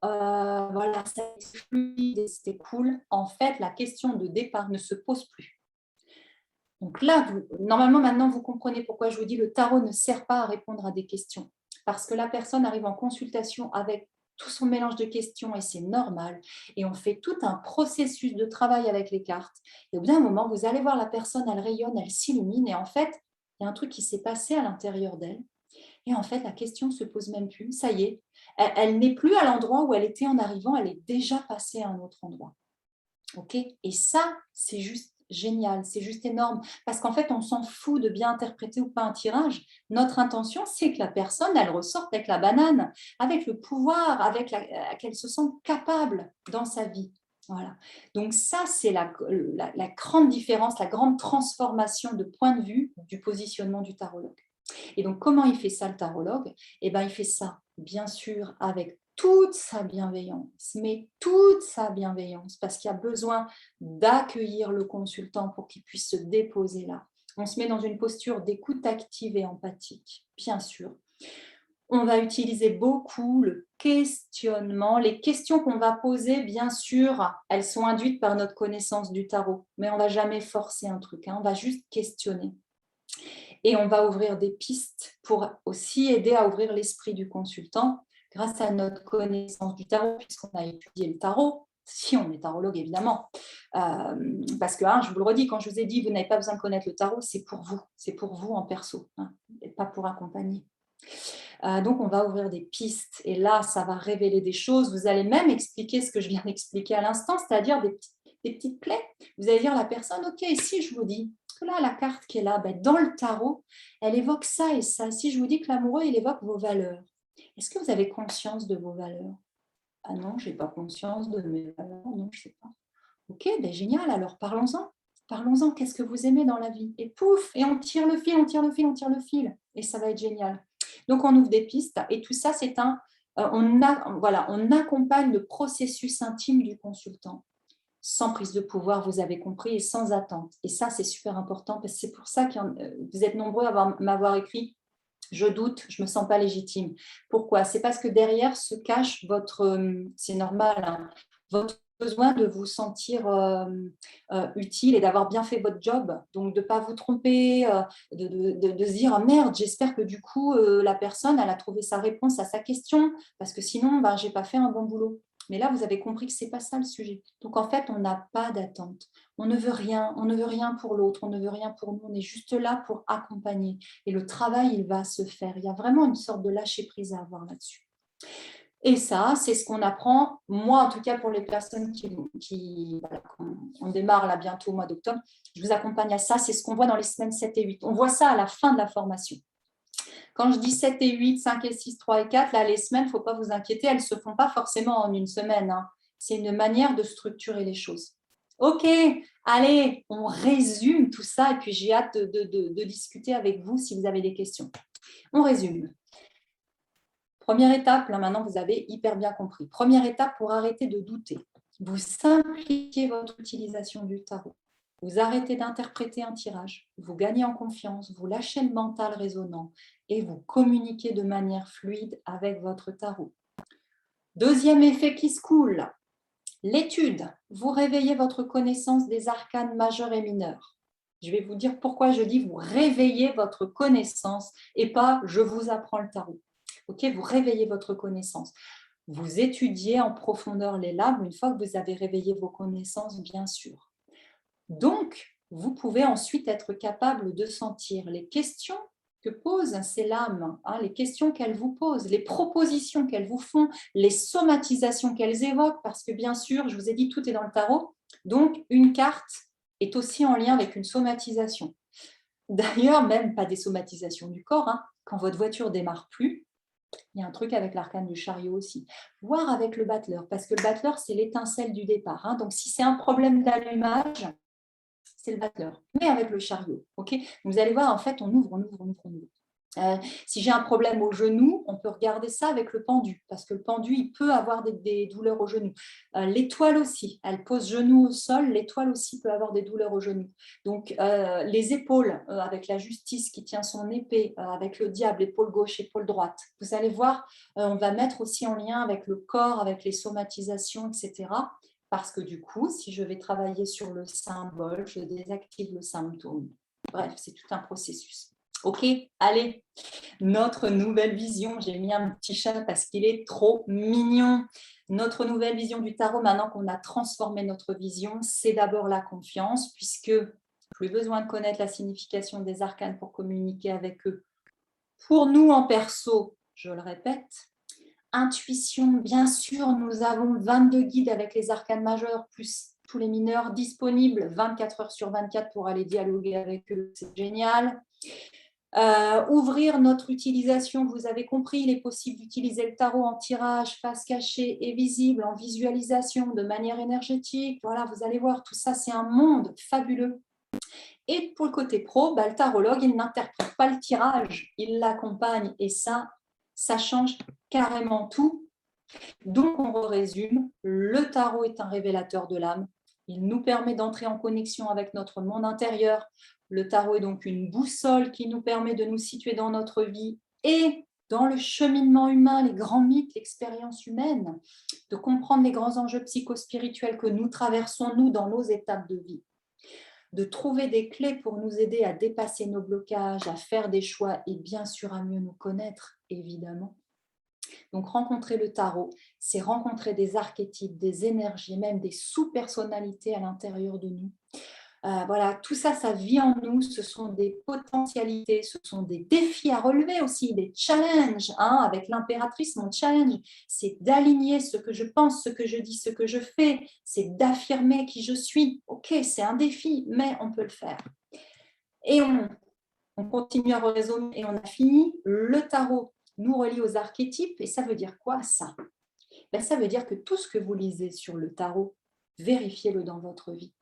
voilà, c'est fluide, c'était cool, en fait, la question de départ ne se pose plus. Donc là, normalement, maintenant, vous comprenez pourquoi je vous dis le tarot ne sert pas à répondre à des questions. Parce que la personne arrive en consultation avec tout son mélange de questions et c'est normal. Et on fait tout un processus de travail avec les cartes. Et au bout d'un moment, vous allez voir la personne, elle rayonne, elle s'illumine. Et en fait, il y a un truc qui s'est passé à l'intérieur d'elle. Et en fait, la question ne se pose même plus. Ça y est, elle n'est plus à l'endroit où elle était en arrivant, elle est déjà passée à un autre endroit. Ok. Et ça, c'est juste génial, c'est juste énorme. Parce qu'en fait, on s'en fout de bien interpréter ou pas un tirage. Notre intention, c'est que la personne, elle ressorte avec la banane, avec le pouvoir, qu'elle se sente capable dans sa vie. Voilà. Donc ça, c'est la grande différence, la grande transformation de point de vue du positionnement du tarologue. Et donc, comment il fait ça, le tarologue? Eh bien, il fait ça, bien sûr, avec toute sa bienveillance, mais toute sa bienveillance, parce qu'il y a besoin d'accueillir le consultant pour qu'il puisse se déposer là. On se met dans une posture d'écoute active et empathique, bien sûr. On va utiliser beaucoup le questionnement. Les questions qu'on va poser, bien sûr, elles sont induites par notre connaissance du tarot, mais on ne va jamais forcer un truc, on va juste questionner. Et on va ouvrir des pistes pour aussi aider à ouvrir l'esprit du consultant grâce à notre connaissance du tarot, puisqu'on a étudié le tarot, si on est tarologue évidemment. Parce que, je vous le redis, quand je vous ai dit, vous n'avez pas besoin de connaître le tarot, c'est pour vous en perso, et pas pour accompagner. Donc, on va ouvrir des pistes et là, ça va révéler des choses. Vous allez même expliquer ce que je viens d'expliquer à l'instant, c'est-à-dire des petites clés. Vous allez dire à la personne, ok, si je vous dis que là, la carte qui est là, dans le tarot, elle évoque ça et ça. Si je vous dis que l'amoureux, il évoque vos valeurs, est-ce que vous avez conscience de vos valeurs? Ah non, je n'ai pas conscience de mes valeurs, non, je ne sais pas. Ok, génial, alors parlons-en. Parlons-en, qu'est-ce que vous aimez dans la vie? Et pouf, et on tire le fil, on tire le fil, on tire le fil. Et ça va être génial. Donc, on ouvre des pistes et tout ça, c'est on accompagne le processus intime du consultant. Sans prise de pouvoir, vous avez compris, et sans attente. Et ça, c'est super important parce que c'est pour ça que vous êtes nombreux à m'avoir écrit « Je doute, je ne me sens pas légitime ». Pourquoi? C'est parce que derrière se cache c'est normal, votre besoin de vous sentir utile et d'avoir bien fait votre job, donc de ne pas vous tromper, de se dire oh, merde, j'espère que du coup la personne elle a trouvé sa réponse à sa question parce que sinon je n'ai pas fait un bon boulot. Mais là, vous avez compris que ce n'est pas ça le sujet. Donc, en fait, on n'a pas d'attente. On ne veut rien pour l'autre, on ne veut rien pour nous. On est juste là pour accompagner. Et le travail, il va se faire. Il y a vraiment une sorte de lâcher-prise à avoir là-dessus. Et ça, c'est ce qu'on apprend, moi en tout cas pour les personnes on démarre là bientôt au mois d'octobre, je vous accompagne à ça, c'est ce qu'on voit dans les semaines 7 et 8. On voit ça à la fin de la formation. Quand je dis 7 et 8, 5 et 6, 3 et 4, là les semaines, il ne faut pas vous inquiéter, elles ne se font pas forcément en une semaine. C'est une manière de structurer les choses. Ok, allez, on résume tout ça et puis j'ai hâte de discuter avec vous si vous avez des questions. On résume. Première étape, là maintenant vous avez hyper bien compris. Première étape pour arrêter de douter. Vous simplifiez votre utilisation du tarot. Vous arrêtez d'interpréter un tirage. Vous gagnez en confiance, vous lâchez le mental résonnant et vous communiquez de manière fluide avec votre tarot. Deuxième effet qui se coule, l'étude. Vous réveillez votre connaissance des arcanes majeurs et mineurs. Je vais vous dire pourquoi je dis vous réveillez votre connaissance et pas je vous apprends le tarot. Ok, vous réveillez votre connaissance. Vous étudiez en profondeur les lames une fois que vous avez réveillé vos connaissances, bien sûr. Donc, vous pouvez ensuite être capable de sentir les questions que posent ces lames, les questions qu'elles vous posent, les propositions qu'elles vous font, les somatisations qu'elles évoquent, parce que bien sûr, je vous ai dit, tout est dans le tarot. Donc, une carte est aussi en lien avec une somatisation. D'ailleurs, même pas des somatisations du corps, quand votre voiture ne démarre plus, il y a un truc avec l'arcane du chariot aussi. Voir avec le battleur, parce que le battleur, c'est l'étincelle du départ. Donc, si c'est un problème d'allumage, c'est le battleur, mais avec le chariot. Okay, vous allez voir, en fait, on ouvre. Si j'ai un problème au genou, on peut regarder ça avec le pendu, parce que le pendu, il peut avoir des douleurs au genou. L'étoile aussi, elle pose genou au sol, l'étoile aussi peut avoir des douleurs au genou. Donc, les épaules, avec la justice qui tient son épée, avec le diable, épaule gauche, épaule droite. Vous allez voir, on va mettre aussi en lien avec le corps, avec les somatisations, etc. Parce que du coup, si je vais travailler sur le symbole, je désactive le symptôme. Bref, c'est tout un processus. Ok, allez, notre nouvelle vision. J'ai mis un petit chat parce qu'il est trop mignon. Notre nouvelle vision du tarot, maintenant qu'on a transformé notre vision, c'est d'abord la confiance, puisque plus besoin de connaître la signification des arcanes pour communiquer avec eux. Pour nous en perso, je le répète, intuition, bien sûr, nous avons 22 guides avec les arcanes majeures, plus tous les mineurs, disponibles 24 heures sur 24 pour aller dialoguer avec eux, c'est génial. Ouvrir notre utilisation, vous avez compris, il est possible d'utiliser le tarot en tirage, face cachée et visible, en visualisation, de manière énergétique. Voilà, vous allez voir, tout ça, c'est un monde fabuleux. Et pour le côté pro, le tarologue, il n'interprète pas le tirage, il l'accompagne et ça change carrément tout. Donc, on résume, le tarot est un révélateur de l'âme. Il nous permet d'entrer en connexion avec notre monde intérieur. Le tarot est donc une boussole qui nous permet de nous situer dans notre vie et dans le cheminement humain, les grands mythes, l'expérience humaine, de comprendre les grands enjeux psychospirituels que nous traversons, nous, dans nos étapes de vie, de trouver des clés pour nous aider à dépasser nos blocages, à faire des choix et bien sûr à mieux nous connaître, évidemment. Donc, rencontrer le tarot, c'est rencontrer des archétypes, des énergies, même des sous-personnalités à l'intérieur de nous. Voilà, tout ça, ça vit en nous, ce sont des potentialités, ce sont des défis à relever aussi, des challenges. Avec l'impératrice, mon challenge, c'est d'aligner ce que je pense, ce que je dis, ce que je fais, c'est d'affirmer qui je suis. Ok, c'est un défi, mais on peut le faire. Et on continue à raisonner et on a fini. Le tarot nous relie aux archétypes et ça veut dire quoi ça? Ça veut dire que tout ce que vous lisez sur le tarot, vérifiez-le dans votre vie.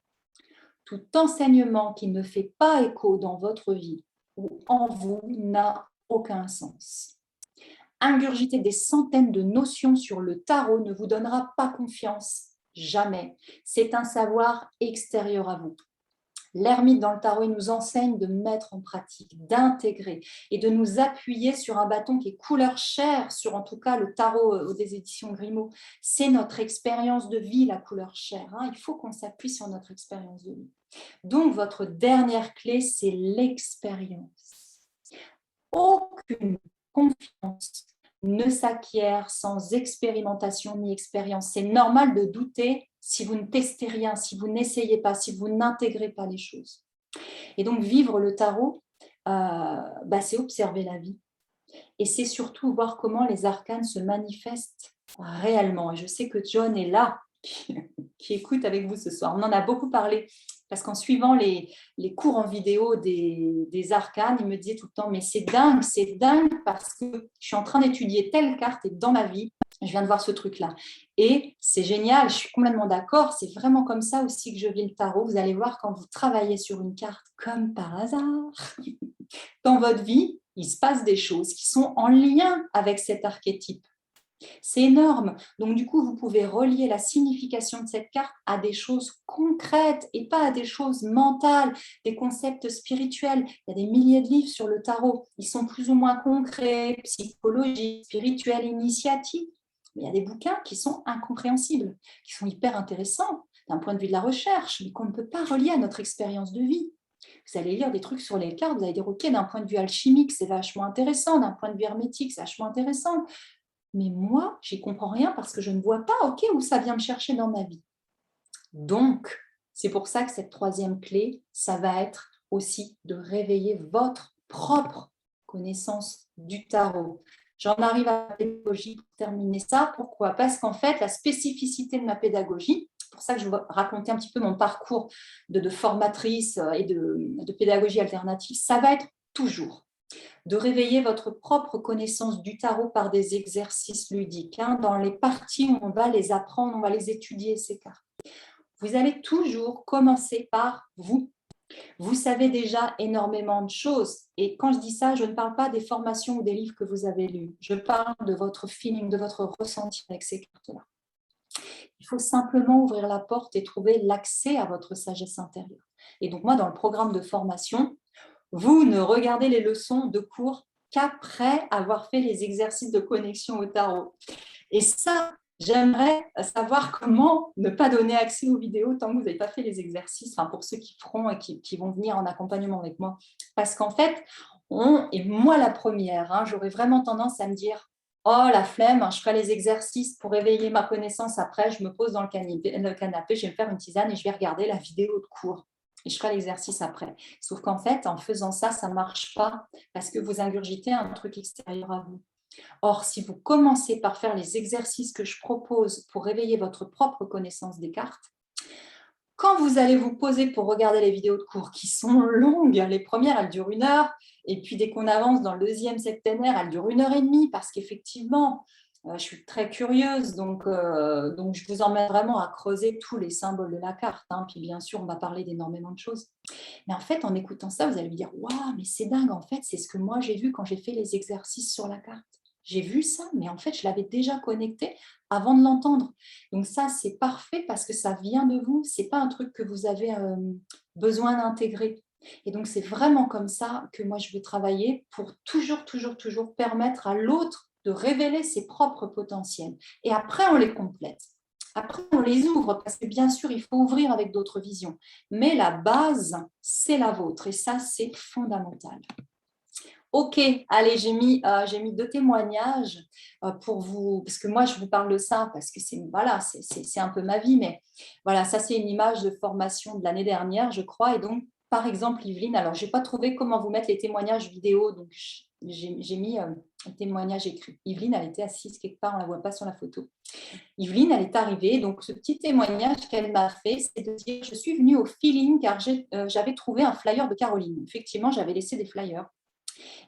Tout enseignement qui ne fait pas écho dans votre vie ou en vous n'a aucun sens. Ingurgiter des centaines de notions sur le tarot ne vous donnera pas confiance, jamais. C'est un savoir extérieur à vous. L'ermite dans le tarot, il nous enseigne de mettre en pratique, d'intégrer et de nous appuyer sur un bâton qui est couleur chair, sur en tout cas le tarot des éditions Grimaud. C'est notre expérience de vie, la couleur chair. Il faut qu'on s'appuie sur notre expérience de vie. Donc, votre dernière clé, c'est l'expérience. Aucune confiance ne s'acquiert sans expérimentation ni expérience. C'est normal de douter si vous ne testez rien, si vous n'essayez pas, si vous n'intégrez pas les choses. Et donc, vivre le tarot, c'est observer la vie. Et c'est surtout voir comment les arcanes se manifestent réellement. Et je sais que John est là, qui écoute avec vous ce soir. On en a beaucoup parlé, parce qu'en suivant les cours en vidéo des arcanes, il me disait tout le temps, mais c'est dingue, parce que je suis en train d'étudier telle carte et dans ma vie, je viens de voir ce truc-là. Et c'est génial, je suis complètement d'accord, c'est vraiment comme ça aussi que je vis le tarot. Vous allez voir quand vous travaillez sur une carte, comme par hasard, dans votre vie, il se passe des choses qui sont en lien avec cet archétype. C'est énorme. Donc, du coup, vous pouvez relier la signification de cette carte à des choses concrètes et pas à des choses mentales, des concepts spirituels. Il y a des milliers de livres sur le tarot. Ils sont plus ou moins concrets, psychologiques, spirituels, initiatiques. Mais il y a des bouquins qui sont incompréhensibles, qui sont hyper intéressants d'un point de vue de la recherche, mais qu'on ne peut pas relier à notre expérience de vie. Vous allez lire des trucs sur les cartes, vous allez dire, ok, d'un point de vue alchimique, c'est vachement intéressant, d'un point de vue hermétique, c'est vachement intéressant. Mais moi, j'y comprends rien parce que je ne vois pas, ok, où ça vient me chercher dans ma vie. Donc, c'est pour ça que cette troisième clé, ça va être aussi de réveiller votre propre connaissance du tarot. J'en arrive à la pédagogie pour terminer ça. Pourquoi? Parce qu'en fait, la spécificité de ma pédagogie, c'est pour ça que je vais raconter un petit peu mon parcours de formatrice et de pédagogie alternative, ça va être toujours de réveiller votre propre connaissance du tarot par des exercices ludiques. Dans les parties où on va les apprendre, on va les étudier, ces cartes. Vous allez toujours commencer par vous. Vous savez déjà énormément de choses. Et quand je dis ça, je ne parle pas des formations ou des livres que vous avez lus. Je parle de votre feeling, de votre ressenti avec ces cartes-là. Il faut simplement ouvrir la porte et trouver l'accès à votre sagesse intérieure. Et donc moi, dans le programme de formation, vous ne regardez les leçons de cours qu'après avoir fait les exercices de connexion au tarot. Et ça, j'aimerais savoir comment ne pas donner accès aux vidéos tant que vous n'avez pas fait les exercices, pour ceux qui feront et qui vont venir en accompagnement avec moi. Parce qu'en fait, et moi la première, j'aurais vraiment tendance à me dire « Oh, la flemme, je ferai les exercices pour éveiller ma connaissance après, je me pose dans le canapé, je vais me faire une tisane et je vais regarder la vidéo de cours. » Et je ferai l'exercice après. Sauf qu'en fait, en faisant ça, ça ne marche pas parce que vous ingurgitez un truc extérieur à vous. Or, si vous commencez par faire les exercices que je propose pour réveiller votre propre connaissance des cartes, Quand vous allez vous poser pour regarder les vidéos de cours qui sont longues, les premières, elles durent 1 heure, et puis dès qu'on avance dans le deuxième septénaire, elles durent 1 heure et demie, parce qu'effectivement, je suis très curieuse, donc je vous emmène vraiment à creuser tous les symboles de la carte. Hein. Puis bien sûr, on va parler d'énormément de choses. Mais en fait, en écoutant ça, vous allez vous dire, waouh, mais c'est dingue, en fait, c'est ce que moi j'ai vu quand j'ai fait les exercices sur la carte. J'ai vu ça, mais en fait, je l'avais déjà connecté avant de l'entendre. Donc ça, c'est parfait parce que ça vient de vous. Ce n'est pas un truc que vous avez besoin d'intégrer. Et donc, c'est vraiment comme ça que moi, je veux travailler pour toujours, toujours, toujours permettre à l'autre de révéler ses propres potentiels. Et après, on les complète. Après, on les ouvre parce que bien sûr, il faut ouvrir avec d'autres visions. Mais la base, c'est la vôtre. Et ça, c'est fondamental. Ok, allez, j'ai mis 2 témoignages pour vous, parce que moi, je vous parle de ça, parce que c'est voilà, c'est un peu ma vie, mais voilà, ça, c'est une image de formation de l'année dernière, je crois. Et donc, par exemple, Yveline, alors, je n'ai pas trouvé comment vous mettre les témoignages vidéo, donc j'ai mis un témoignage écrit. Yveline, elle était assise quelque part, on ne la voit pas sur la photo. Yveline, elle est arrivée, donc ce petit témoignage qu'elle m'a fait, c'est de dire, je suis venue au feeling car j'avais trouvé un flyer de Caroline. Effectivement, j'avais laissé des flyers.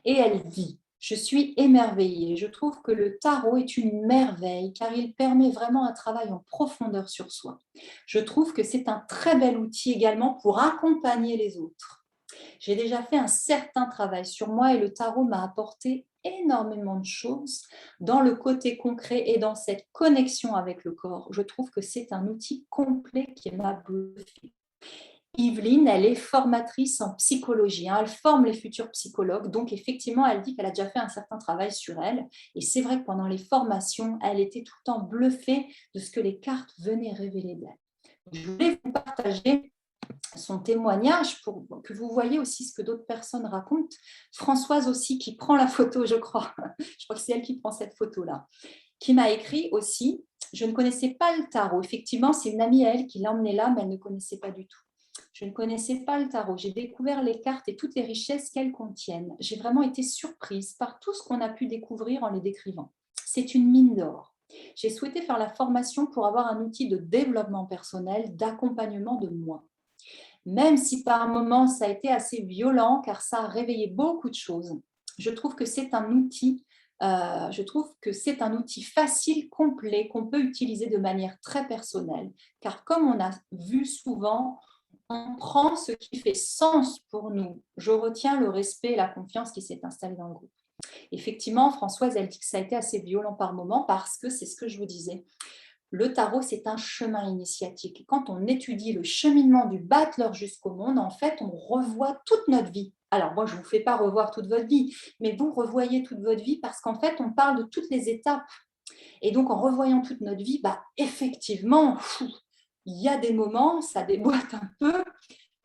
Et elle dit, je suis émerveillée, je trouve que le tarot est une merveille car il permet vraiment un travail en profondeur sur soi. Je trouve que c'est un très bel outil également pour accompagner les autres. J'ai déjà fait un certain travail sur moi et le tarot m'a apporté énormément de choses dans le côté concret et dans cette connexion avec le corps. Je trouve que c'est un outil complet qui m'a bluffé. Yveline, elle est formatrice en psychologie. Hein. Elle forme les futurs psychologues. Donc, effectivement, elle dit qu'elle a déjà fait un certain travail sur elle. Et c'est vrai que pendant les formations, elle était tout le temps bluffée de ce que les cartes venaient révéler d'elle. Je voulais vous partager son témoignage pour que vous voyez aussi ce que d'autres personnes racontent. Françoise aussi, qui prend la photo, je crois. Je crois que c'est elle qui prend cette photo-là. Qui m'a écrit aussi, je ne connaissais pas le tarot. Effectivement, c'est une amie à elle qui l'a emmenée là, mais elle ne connaissait pas du tout. Je ne connaissais pas le tarot. J'ai découvert les cartes et toutes les richesses qu'elles contiennent. J'ai vraiment été surprise par tout ce qu'on a pu découvrir en les décrivant. C'est une mine d'or. J'ai souhaité faire la formation pour avoir un outil de développement personnel, d'accompagnement de moi. Même si par moments ça a été assez violent car ça a réveillé beaucoup de choses. Je trouve que c'est un outil facile, complet, qu'on peut utiliser de manière très personnelle. Car comme on a vu souvent, on prend ce qui fait sens pour nous. Je retiens le respect et la confiance qui s'est installée dans le groupe. Effectivement, Françoise, elle dit que ça a été assez violent par moments parce que c'est ce que je vous disais. Le tarot, c'est un chemin initiatique. Et quand on étudie le cheminement du battleur jusqu'au monde, en fait, on revoit toute notre vie. Alors, moi, je ne vous fais pas revoir toute votre vie, mais vous revoyez toute votre vie parce qu'en fait, on parle de toutes les étapes. Et donc, en revoyant toute notre vie, effectivement, il y a des moments, ça déboîte un peu,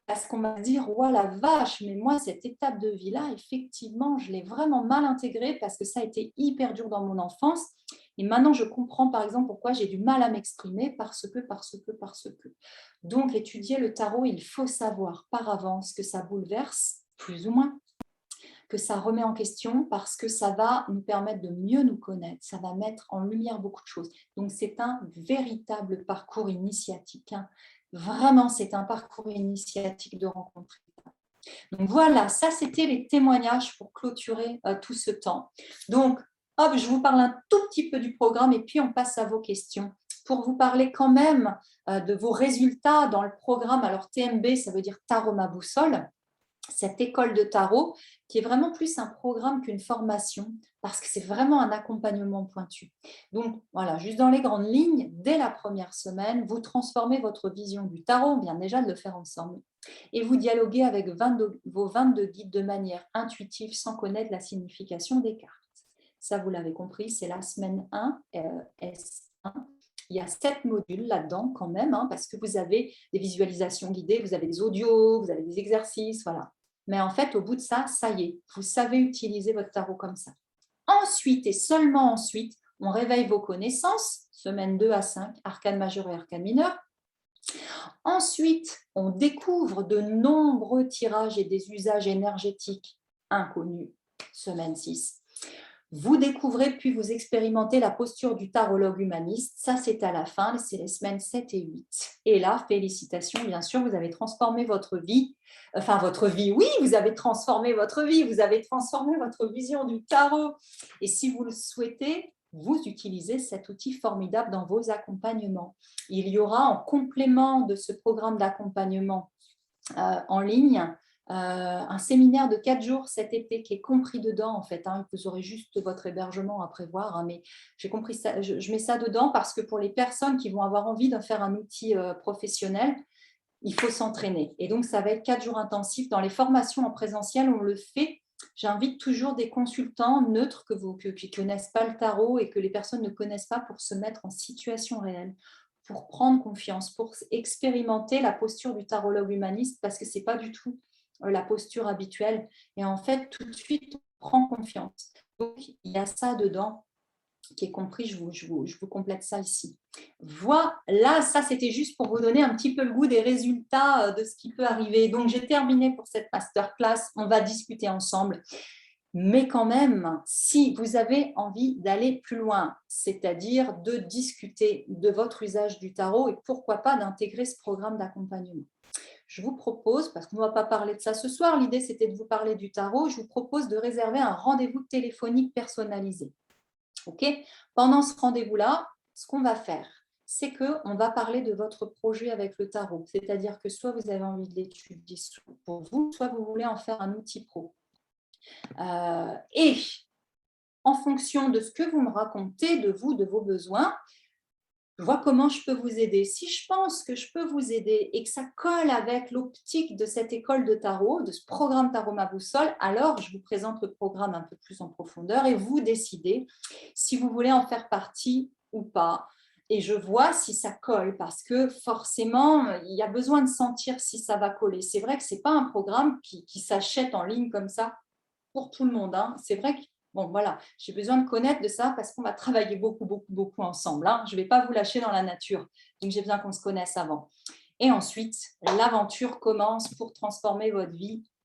parce qu'on va dire, oh la vache, mais moi, cette étape de vie-là, effectivement, je l'ai vraiment mal intégrée parce que ça a été hyper dur dans mon enfance. Et maintenant, je comprends, par exemple, pourquoi j'ai du mal à m'exprimer parce que. Donc, étudier le tarot, il faut savoir par avance que ça bouleverse, plus ou moins, que ça remet en question parce que ça va nous permettre de mieux nous connaître, ça va mettre en lumière beaucoup de choses. Donc, c'est un véritable parcours initiatique. Hein. Vraiment, c'est un parcours initiatique de rencontrer. Donc voilà, ça c'était les témoignages pour clôturer tout ce temps. Donc, hop, je vous parle un tout petit peu du programme et puis on passe à vos questions. Pour vous parler quand même de vos résultats dans le programme, alors TMB, ça veut dire Tarot ma boussole, cette école de tarot qui est vraiment plus un programme qu'une formation parce que c'est vraiment un accompagnement pointu. Donc voilà, juste dans les grandes lignes, dès la première semaine, vous transformez votre vision du tarot, on vient déjà de le faire ensemble, et vous dialoguez avec vos 22 guides de manière intuitive sans connaître la signification des cartes. Ça, vous l'avez compris, c'est la semaine 1, S1. Il y a 7 modules là-dedans quand même, hein, parce que vous avez des visualisations guidées, vous avez des audios, vous avez des exercices, voilà. Mais en fait, au bout de ça, ça y est, vous savez utiliser votre tarot comme ça. Ensuite, et seulement ensuite, on réveille vos connaissances, semaine 2 à 5, arcane majeur et arcane mineur. Ensuite, on découvre de nombreux tirages et des usages énergétiques inconnus, semaine 6. Vous découvrez puis vous expérimentez la posture du tarologue humaniste. Ça, c'est à la fin, c'est les semaines 7 et 8. Et là, félicitations, bien sûr, vous avez transformé votre vie. Enfin, votre vie, oui, vous avez transformé votre vie, vous avez transformé votre vision du tarot. Et si vous le souhaitez, vous utilisez cet outil formidable dans vos accompagnements. Il y aura en complément de ce programme d'accompagnement en ligne un séminaire de 4 jours cet été qui est compris dedans en fait. Vous aurez juste votre hébergement à prévoir, mais j'ai compris ça, je mets ça dedans parce que pour les personnes qui vont avoir envie de faire un outil professionnel, il faut s'entraîner. Et donc, ça va être 4 jours intensifs. Dans les formations en présentiel, on le fait. J'invite toujours des consultants neutres qui ne connaissent pas le tarot et que les personnes ne connaissent pas pour se mettre en situation réelle, pour prendre confiance, pour expérimenter la posture du tarologue humaniste parce que ce n'est pas du tout la posture habituelle. Et en fait, tout de suite, on prend confiance. Donc, il y a ça dedans qui est compris, je vous complète ça ici. Voilà, ça c'était juste pour vous donner un petit peu le goût des résultats de ce qui peut arriver. Donc j'ai terminé pour cette masterclass, on va discuter ensemble. Mais quand même, si vous avez envie d'aller plus loin, c'est-à-dire de discuter de votre usage du tarot et pourquoi pas d'intégrer ce programme d'accompagnement. Je vous propose, parce qu'on ne va pas parler de ça ce soir, l'idée c'était de vous parler du tarot, je vous propose de réserver un rendez-vous téléphonique personnalisé. Okay. Pendant ce rendez-vous-là, ce qu'on va faire, c'est qu'on va parler de votre projet avec le tarot. C'est-à-dire que soit vous avez envie de l'étudier pour vous, soit vous voulez en faire un outil pro. Et en fonction de ce que vous me racontez de vous, de vos besoins, je vois comment je peux vous aider. Si je pense que je peux vous aider et que ça colle avec l'optique de cette école de tarot, de ce programme Tarot Ma Boussole, alors je vous présente le programme un peu plus en profondeur et vous décidez si vous voulez en faire partie ou pas. Et je vois si ça colle parce que forcément, il y a besoin de sentir si ça va coller. C'est vrai que ce n'est pas un programme qui s'achète en ligne comme ça pour tout le monde. C'est vrai que bon, voilà, j'ai besoin de connaître de ça parce qu'on va travailler beaucoup ensemble. Je ne vais pas vous lâcher dans la nature. Donc, j'ai besoin qu'on se connaisse avant. Et ensuite, l'aventure commence pour transformer votre vie